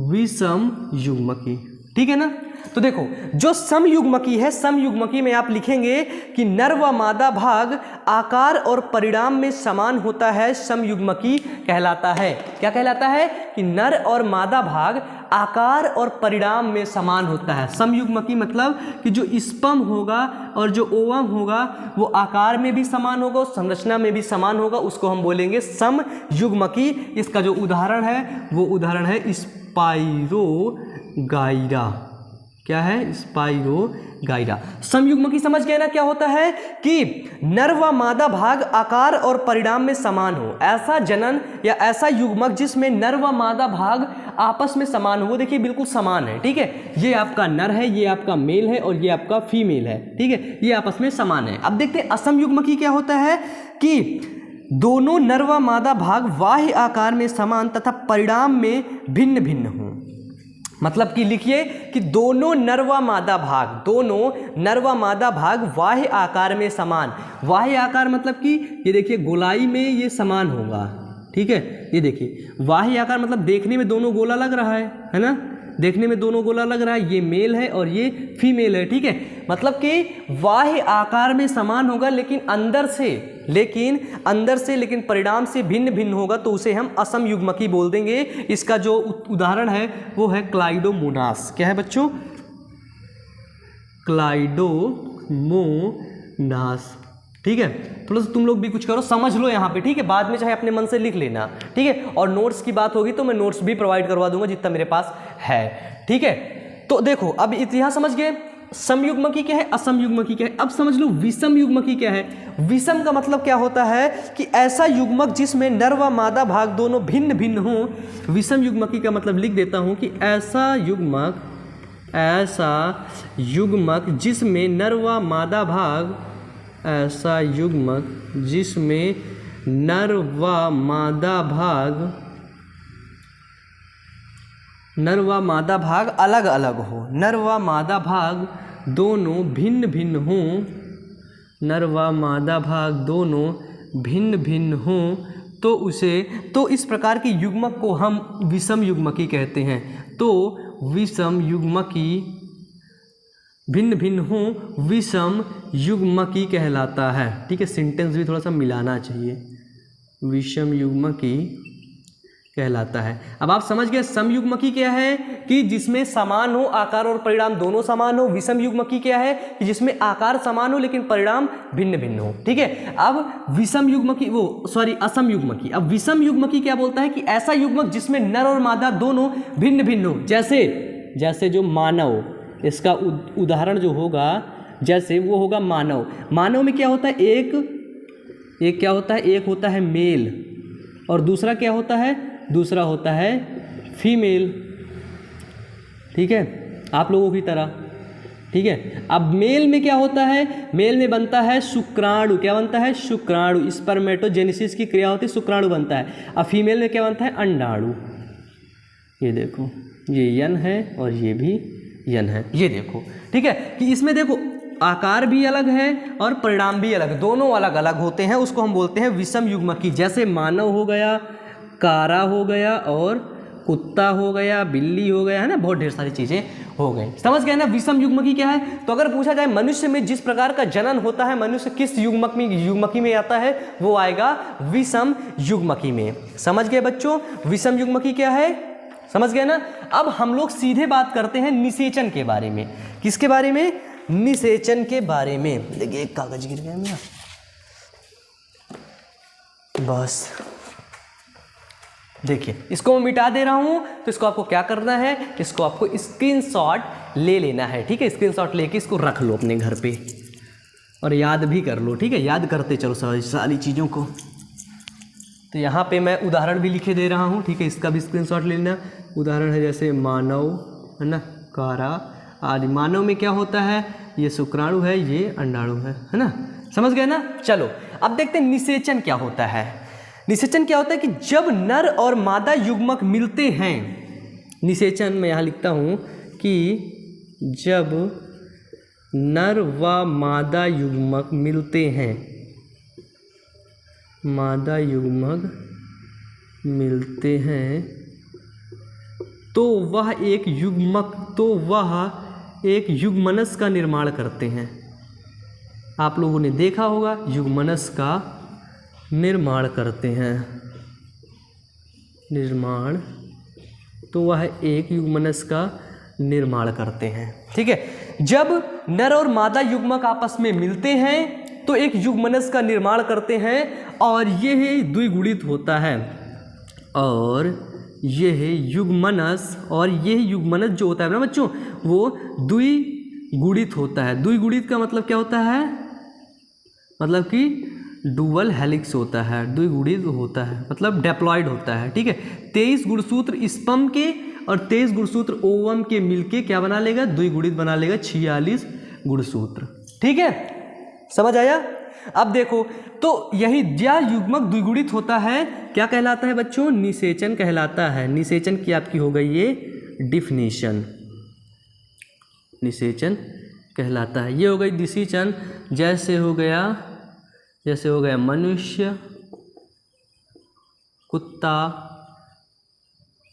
विषम युग्मकी। ठीक है ना। तो देखो जो समयुग्मकी है, समयुग्मकी में आप लिखेंगे कि नर व मादा भाग आकार और परिणाम में समान होता है, समयुग्मकी कहलाता है। क्या कहलाता है? कि नर और मादा भाग आकार और परिणाम में समान होता है। समयुग्मकी मतलब कि जो स्पर्म होगा और जो ओवम होगा वो आकार में भी समान होगा और संरचना में भी समान होगा, उसको हम बोलेंगे समयुग्मकी। इसका जो उदाहरण है वो उदाहरण है स्पाइरोगाइरा। क्या है? स्पाइरोगाइरा। समयुग्मकी समझ गए ना क्या होता है कि नर व मादा भाग आकार और परिणाम में समान हो, ऐसा जनन या ऐसा युग्मक जिसमें नर व मादा भाग आपस में समान हो। वो देखिए बिल्कुल समान है। ठीक है, ये आपका नर है, ये आपका मेल है और ये आपका फीमेल है। ठीक है, ये आपस में समान है। अब देखते हैं असमयुग्मकी क्या होता है कि दोनों नर व मादा भाग बाह्य आकार में समान तथा परिणाम में भिन्न भिन्न हों। मतलब कि लिखिए कि दोनों नर व मादा भाग बाह्य आकार में समान। बाह्य आकार मतलब कि ये देखिए गोलाई में ये समान होगा। ठीक है, ये देखिए बाह्य आकार मतलब देखने में दोनों गोला लग रहा है ना। देखने में दोनों गोला लग रहा है, ये मेल है और ये फीमेल है, ठीक है। मतलब कि बाह्य आकार में समान होगा लेकिन अंदर से लेकिन परिणाम से भिन्न भिन्न होगा, तो उसे हम असमयुग्मकी बोल देंगे। इसका जो उदाहरण है वो है क्लाइडोमोनास। क्या है बच्चों? क्लाइडोमोनास, ठीक है। थोड़ा सा तुम लोग भी कुछ करो, समझ लो यहाँ पे, ठीक है। बाद में चाहे अपने मन से लिख लेना, ठीक है। और नोट्स की बात होगी तो मैं नोट्स भी प्रोवाइड करवा दूंगा जितना मेरे पास है, ठीक है। तो देखो अब इतिहास समझ गए, समयुग्मकी क्या है, असमयुग्मकी क्या है। अब समझ लो विषम युग्मकी क्या है। विषम का मतलब क्या होता है कि ऐसा युग्मक जिसमें नर व मादा भाग दोनों भिन्न भिन्न हों। विषम युग्मकी का मतलब लिख देता हूं कि ऐसा युग्मक जिसमें नर व मादा भाग, ऐसा युग्मक जिसमें नर व मादा भाग अलग अलग हो, नर व मादा भाग दोनों भिन्न भिन्न हों, नर व मादा भाग दोनों भिन्न भिन्न हों, तो इस प्रकार की युग्मक को हम विषम युग्मकी कहते हैं। तो विषम युग्मकी भिन्न भिन्न हों, विषम युग्मकी कहलाता है, ठीक है। सेंटेंस भी थोड़ा सा मिलाना चाहिए, विषम युग्मकी कहलाता है। अब आप समझ गए समयुग्मकी क्या है कि जिसमें समान हो, आकार और परिणाम दोनों समान हो। विषम युग्मकी क्या है कि जिसमें आकार समान हो लेकिन परिणाम भिन्न भिन्न हो, ठीक है। अब असम युग्मकी। अब विषम युग्मकी क्या बोलता है कि ऐसा युग्मक जिसमें नर और मादा दोनों भिन्न भिन्न हो। जैसे जो मानव, इसका उदाहरण जो होगा, जैसे वो होगा मानव। मानव में क्या होता है, एक क्या होता है, एक होता है मेल और दूसरा क्या होता है, दूसरा होता है फीमेल, ठीक है, आप लोगों की तरह, ठीक है। अब मेल में क्या होता है, मेल में बनता है शुक्राणु। क्या बनता है? शुक्राणु। स्पर्मेटोजेनेसिस की क्रिया होती है, शुक्राणु बनता है। अब फीमेल में क्या बनता है? अंडाणु। ये देखो, ये यन है और ये भी यन है, ये देखो, ठीक है। कि इसमें देखो आकार भी अलग है और परिणाम भी अलग, दोनों अलग अलग होते हैं, उसको हम बोलते हैं विषम युग्मकी। जैसे मानव हो गया, कारा हो गया और कुत्ता हो गया, बिल्ली हो गया, है ना, बहुत ढेर सारी चीज़ें हो गई। समझ गए ना विषम युग्मकी क्या है? तो अगर पूछा जाए मनुष्य में जिस प्रकार का जनन होता है, मनुष्य किस युग्मकी में आता है, वो आएगा विषम युग्मकी में। समझ गए बच्चों विषम युग्मकी क्या है? समझ गए ना। अब हम लोग सीधे बात करते हैं निषेचन के बारे में। किसके बारे में? निषेचन के बारे में। देखिए एक कागज गिर गया मेरा, बस देखिए इसको मैं मिटा दे रहा हूं। तो इसको आपको क्या करना है, इसको आपको स्क्रीनशॉट ले लेना है, ठीक है। स्क्रीनशॉट लेके इसको रख लो अपने घर पे और याद भी कर लो, ठीक है। याद करते चलो सारी चीज़ों को। तो यहाँ पे मैं उदाहरण भी लिखे दे रहा हूँ, ठीक है। इसका भी स्क्रीनशॉट ले लेना। उदाहरण है जैसे मानव, है ना, कारा आदि। मानव में क्या होता है, ये शुक्राणु है, ये अंडाणु है ना। समझ गए ना। चलो अब देखते हैं निषेचन क्या होता है। निषेचन क्या होता है कि जब नर और मादा युग्मक मिलते हैं, निषेचन में यहाँ लिखता हूँ कि जब नर व मादा युग्मक मिलते हैं, मादा युग्मक मिलते हैं, तो वह एक युग्मनस का निर्माण करते हैं। आप लोगों ने देखा होगा युग्मनस का निर्माण करते हैं, तो वह एक युग्मनस का निर्माण करते हैं, ठीक है। जब नर और मादा युग्मक आपस में मिलते हैं तो एक युग्मनस का निर्माण करते हैं और यह द्विगुणित होता है। और यह युग्मनस जो होता है ना बच्चों, वो द्विगुणित होता है। द्विगुणित का मतलब क्या होता है? मतलब कि डुअल हेलिक्स होता है, द्विगुणित होता है, मतलब डेप्लॉयड होता है, ठीक है। 23 गुणसूत्र स्पर्म के और 23 गुणसूत्र ओवम के मिलके क्या बना लेगा? द्विगुणित बना लेगा, 46 गुणसूत्र, ठीक है। समझ आया? अब देखो तो यही युग्मक द्विगुणित होता है, क्या कहलाता है बच्चों? निषेचन कहलाता है। निषेचन की आपकी हो गई ये डिफिनीशन, निषेचन कहलाता है। ये हो गई निषेचन। जैसे हो गया मनुष्य, कुत्ता,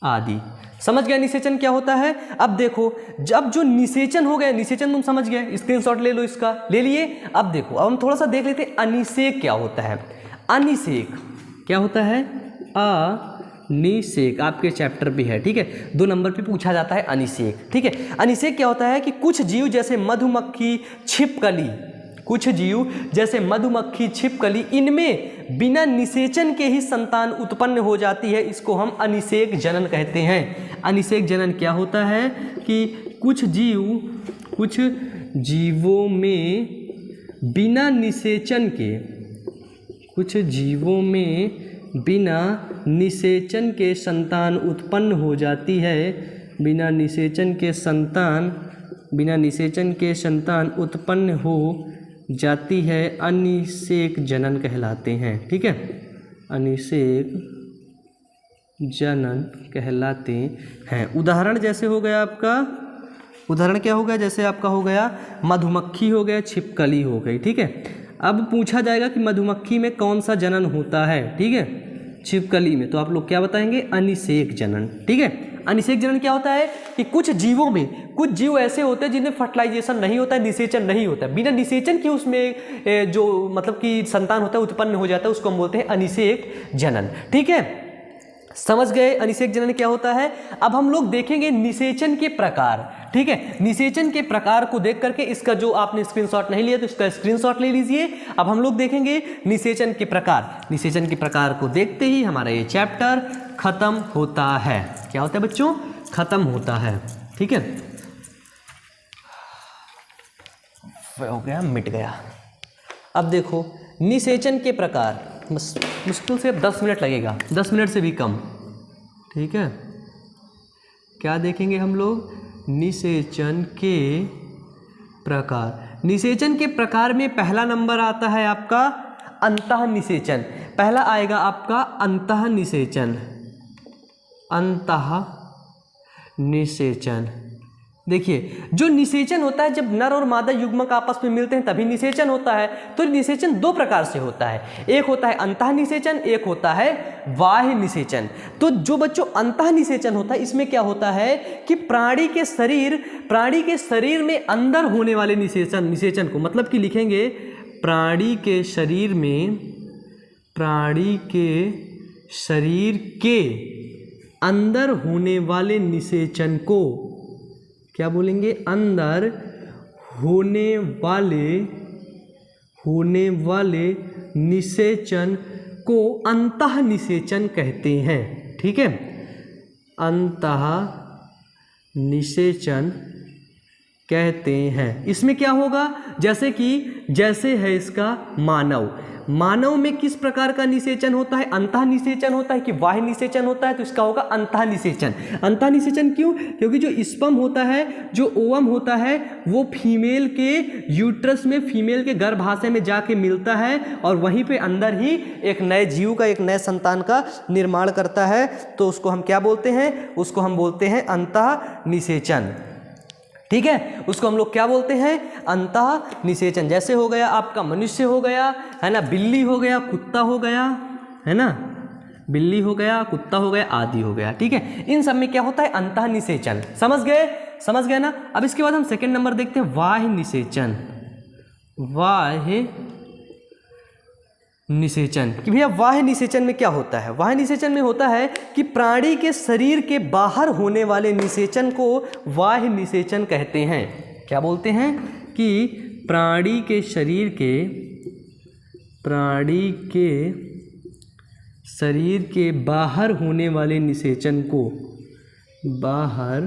आदि। समझ गया निषेचन क्या होता है? अब देखो, जब जो निषेचन हो गया, निषेचन तुम समझ गए, स्क्रीनशॉट ले लो इसका, ले लिए। अब देखो, अब हम थोड़ा सा देख लेते हैं अनिषेक क्या होता है। अनिषेक क्या होता है? अनिषेक आपके चैप्टर पे है, ठीक है, 2 नंबर पे पूछा जाता है अनिषेक, ठीक है। अनिषेक क्या होता है कि कुछ जीव जैसे मधुमक्खी, छिपकली, कुछ जीव जैसे मधुमक्खी, छिपकली, इनमें बिना निषेचन के ही संतान उत्पन्न हो जाती है, इसको हम अनिषेक जनन कहते हैं। अनिषेक जनन क्या होता है कि कुछ जीवों में बिना निषेचन के, कुछ जीवों में बिना निषेचन के संतान उत्पन्न हो जाती है, बिना निषेचन के संतान उत्पन्न हो जाती है, अनिषेक जनन कहलाते हैं, ठीक है, अनिषेक जनन कहलाते हैं। उदाहरण जैसे हो गया आपका, उदाहरण क्या हो गया? जैसे आपका हो गया मधुमक्खी हो गया, छिपकली हो गई, ठीक है। अब पूछा जाएगा कि मधुमक्खी में कौन सा जनन होता है, ठीक है, छिपकली में, तो आप लोग क्या बताएंगे? अनिषेक जनन, ठीक है। अनिषेक जनन क्या होता है कि कुछ जीवों में, कुछ जीव ऐसे होते हैं जिनमें फर्टिलाइजेशन नहीं होता है, निषेचन नहीं होता है, बिना निषेचन के उसमें जो मतलब कि संतान होता है उत्पन्न हो जाता है, उसको हम बोलते हैं अनिषेक जनन, ठीक है। समझ गए अनिषेक जनन क्या होता है? अब हम लोग देखेंगे निषेचन के प्रकार, ठीक है। निषेचन के प्रकार को देख करके, इसका जो आपने स्क्रीनशॉट नहीं लिया तो इसका स्क्रीनशॉट ले लीजिए। अब हम लोग देखेंगे निषेचन के प्रकार। निषेचन के प्रकार को देखते ही हमारा ये चैप्टर खत्म होता है। क्या होता है बच्चों? खत्म होता है, ठीक है। हो गया, मिट गया। अब देखो निषेचन के प्रकार, मुश्किल से 10 मिनट लगेगा, 10 मिनट से भी कम, ठीक है। क्या देखेंगे हम लोग? निषेचन के प्रकार। निषेचन के प्रकार में पहला नंबर आता है आपका अंतः निषेचन। पहला आएगा आपका अंतः निषेचन, अंतः निषेचन। देखिए, जो निषेचन होता है जब नर और मादा युग्मक आपस में मिलते हैं तभी निषेचन होता है। तो निषेचन 2 प्रकार से होता है, एक होता है अंतः निषेचन, एक होता है बाह्य निषेचन। तो जो बच्चों अंतः निषेचन होता है, इसमें क्या होता है कि प्राणी के शरीर में अंदर होने वाले निषेचन को, मतलब कि लिखेंगे प्राणी के शरीर के अंदर होने वाले निषेचन को क्या बोलेंगे? अंदर होने वाले निषेचन को अंतः निषेचन कहते हैं, ठीक है। अंतः निषेचन कहते हैं। इसमें क्या होगा? जैसे है इसका मानव में किस प्रकार का निषेचन होता है? अंतः निषेचन होता है कि बाह्य निषेचन होता है? तो इसका होगा अंतः निषेचन। अंतः निषेचन क्यों? क्योंकि जो स्पर्म होता है, जो ओवम होता है, वो फीमेल के यूट्रस में, फीमेल के गर्भाशय में जाके मिलता है और वहीं पे अंदर ही एक नए जीव का, एक नए संतान का निर्माण करता है। तो उसको हम क्या बोलते हैं? उसको हम बोलते हैं अंतः निषेचन, ठीक है। उसको हम लोग क्या बोलते हैं? अंतः निषेचन। जैसे हो गया आपका मनुष्य हो गया, है ना, बिल्ली हो गया, कुत्ता हो गया, है ना, बिल्ली हो गया, कुत्ता हो गया, आदि हो गया, ठीक है। इन सब में क्या होता है? अंतः निषेचन। समझ गए ना। अब इसके बाद हम सेकंड नंबर देखते हैं बाह्य निषेचन। बाह्य निषेचन कि भैया बाह्य निषेचन में क्या होता है? बाह्य निषेचन में होता है कि प्राणी के शरीर के बाहर होने वाले निषेचन को बाह्य निषेचन कहते हैं। क्या बोलते हैं? कि प्राणी के शरीर के बाहर होने वाले निषेचन को, बाहर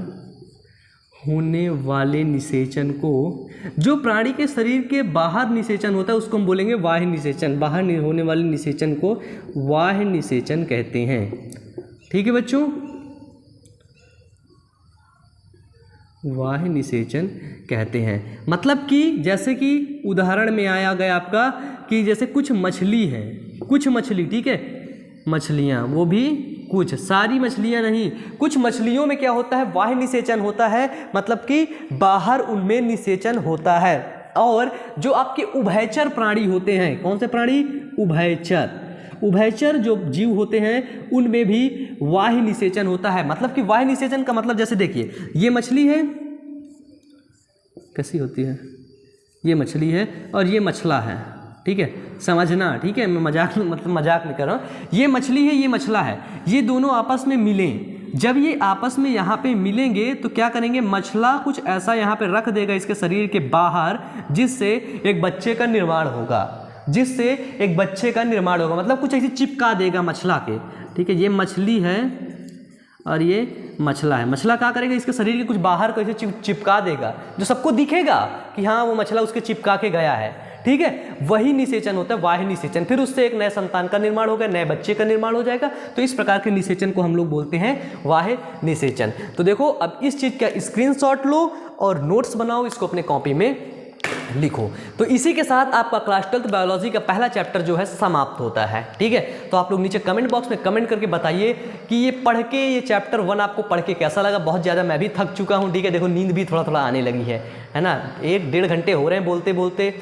होने वाले निषेचन को, जो प्राणी के शरीर के बाहर निषेचन होता है उसको हम बोलेंगे बाह्य निषेचन। बाहर होने वाले निषेचन को बाह्य निषेचन कहते हैं, ठीक है बच्चों। बाह्य निषेचन कहते हैं। मतलब कि जैसे कि उदाहरण में आया गया आपका कि जैसे कुछ मछली है, कुछ मछली, ठीक है, मछलियाँ, वो भी कुछ, सारी मछलियाँ नहीं, कुछ मछलियों में क्या होता है? बाह्य निषेचन होता है, मतलब कि बाहर उनमें निषेचन होता है। और जो आपके उभयचर प्राणी होते हैं, कौन से प्राणी? उभयचर जो जीव होते हैं उनमें भी वाह्य निषेचन होता है। मतलब कि वाह्य निषेचन का मतलब जैसे देखिए, ये मछली है, कैसी होती है, ये मछली है और ये मछला है, ठीक है, समझना, ठीक है, मैं मजाक नहीं कर रहा हूँ। ये मछली है, ये मछला है, ये दोनों आपस में मिलें। जब ये आपस में यहाँ पे मिलेंगे तो क्या करेंगे, मछला कुछ ऐसा यहाँ पे रख देगा इसके शरीर के बाहर, जिससे एक बच्चे का निर्माण होगा, मतलब कुछ ऐसी चिपका देगा मछला के, ठीक है। ये मछली है और ये मछला है। मछला क्या करेगा, इसके शरीर के कुछ बाहर को ऐसे चिपका देगा, जो सबको दिखेगा कि हाँ वो मछला उसके चिपका के गया है, ठीक है। वही निषेचन होता है, वाह्य निषेचन। फिर उससे एक नए संतान का निर्माण होगा, नए बच्चे का निर्माण हो जाएगा। तो इस प्रकार के निषेचन को हम लोग बोलते हैं वाह्य निषेचन। तो देखो, अब इस चीज़ का स्क्रीनशॉट लो और नोट्स बनाओ, इसको अपने कॉपी में लिखो। तो इसी के साथ आपका क्लास 12th बायोलॉजी का पहला चैप्टर जो है समाप्त होता है, ठीक है। तो आप लोग नीचे कमेंट बॉक्स में कमेंट करके बताइए कि ये पढ़ के, ये चैप्टर 1 आपको पढ़ के कैसा लगा। बहुत ज़्यादा मैं भी थक चुका हूँ, ठीक है। देखो नींद भी थोड़ा थोड़ा आने लगी है ना। 1-1.5 घंटे हो रहे हैं बोलते बोलते,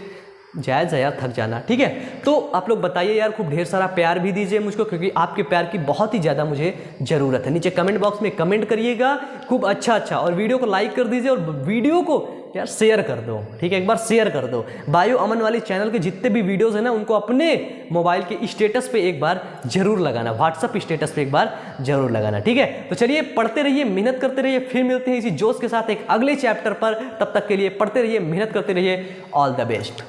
जायज़ है यार थक जाना, ठीक है। तो आप लोग बताइए यार, खूब ढेर सारा प्यार भी दीजिए मुझको, क्योंकि आपके प्यार की बहुत ही ज़्यादा मुझे ज़रूरत है। नीचे कमेंट बॉक्स में कमेंट करिएगा खूब अच्छा, और वीडियो को लाइक कर दीजिए और वीडियो को यार शेयर कर दो, ठीक है। एक बार शेयर कर दो। बायो अमन वाली चैनल के जितने भी वीडियोस हैं ना, उनको अपने मोबाइल के स्टेटस पे एक बार जरूर लगाना, व्हाट्सअप स्टेटस पे एक बार जरूर लगाना, ठीक है। तो चलिए, पढ़ते रहिए, मेहनत करते रहिए, फिर मिलते हैं इसी जोश के साथ एक अगले चैप्टर पर। तब तक के लिए पढ़ते रहिए, मेहनत करते रहिए। All the best.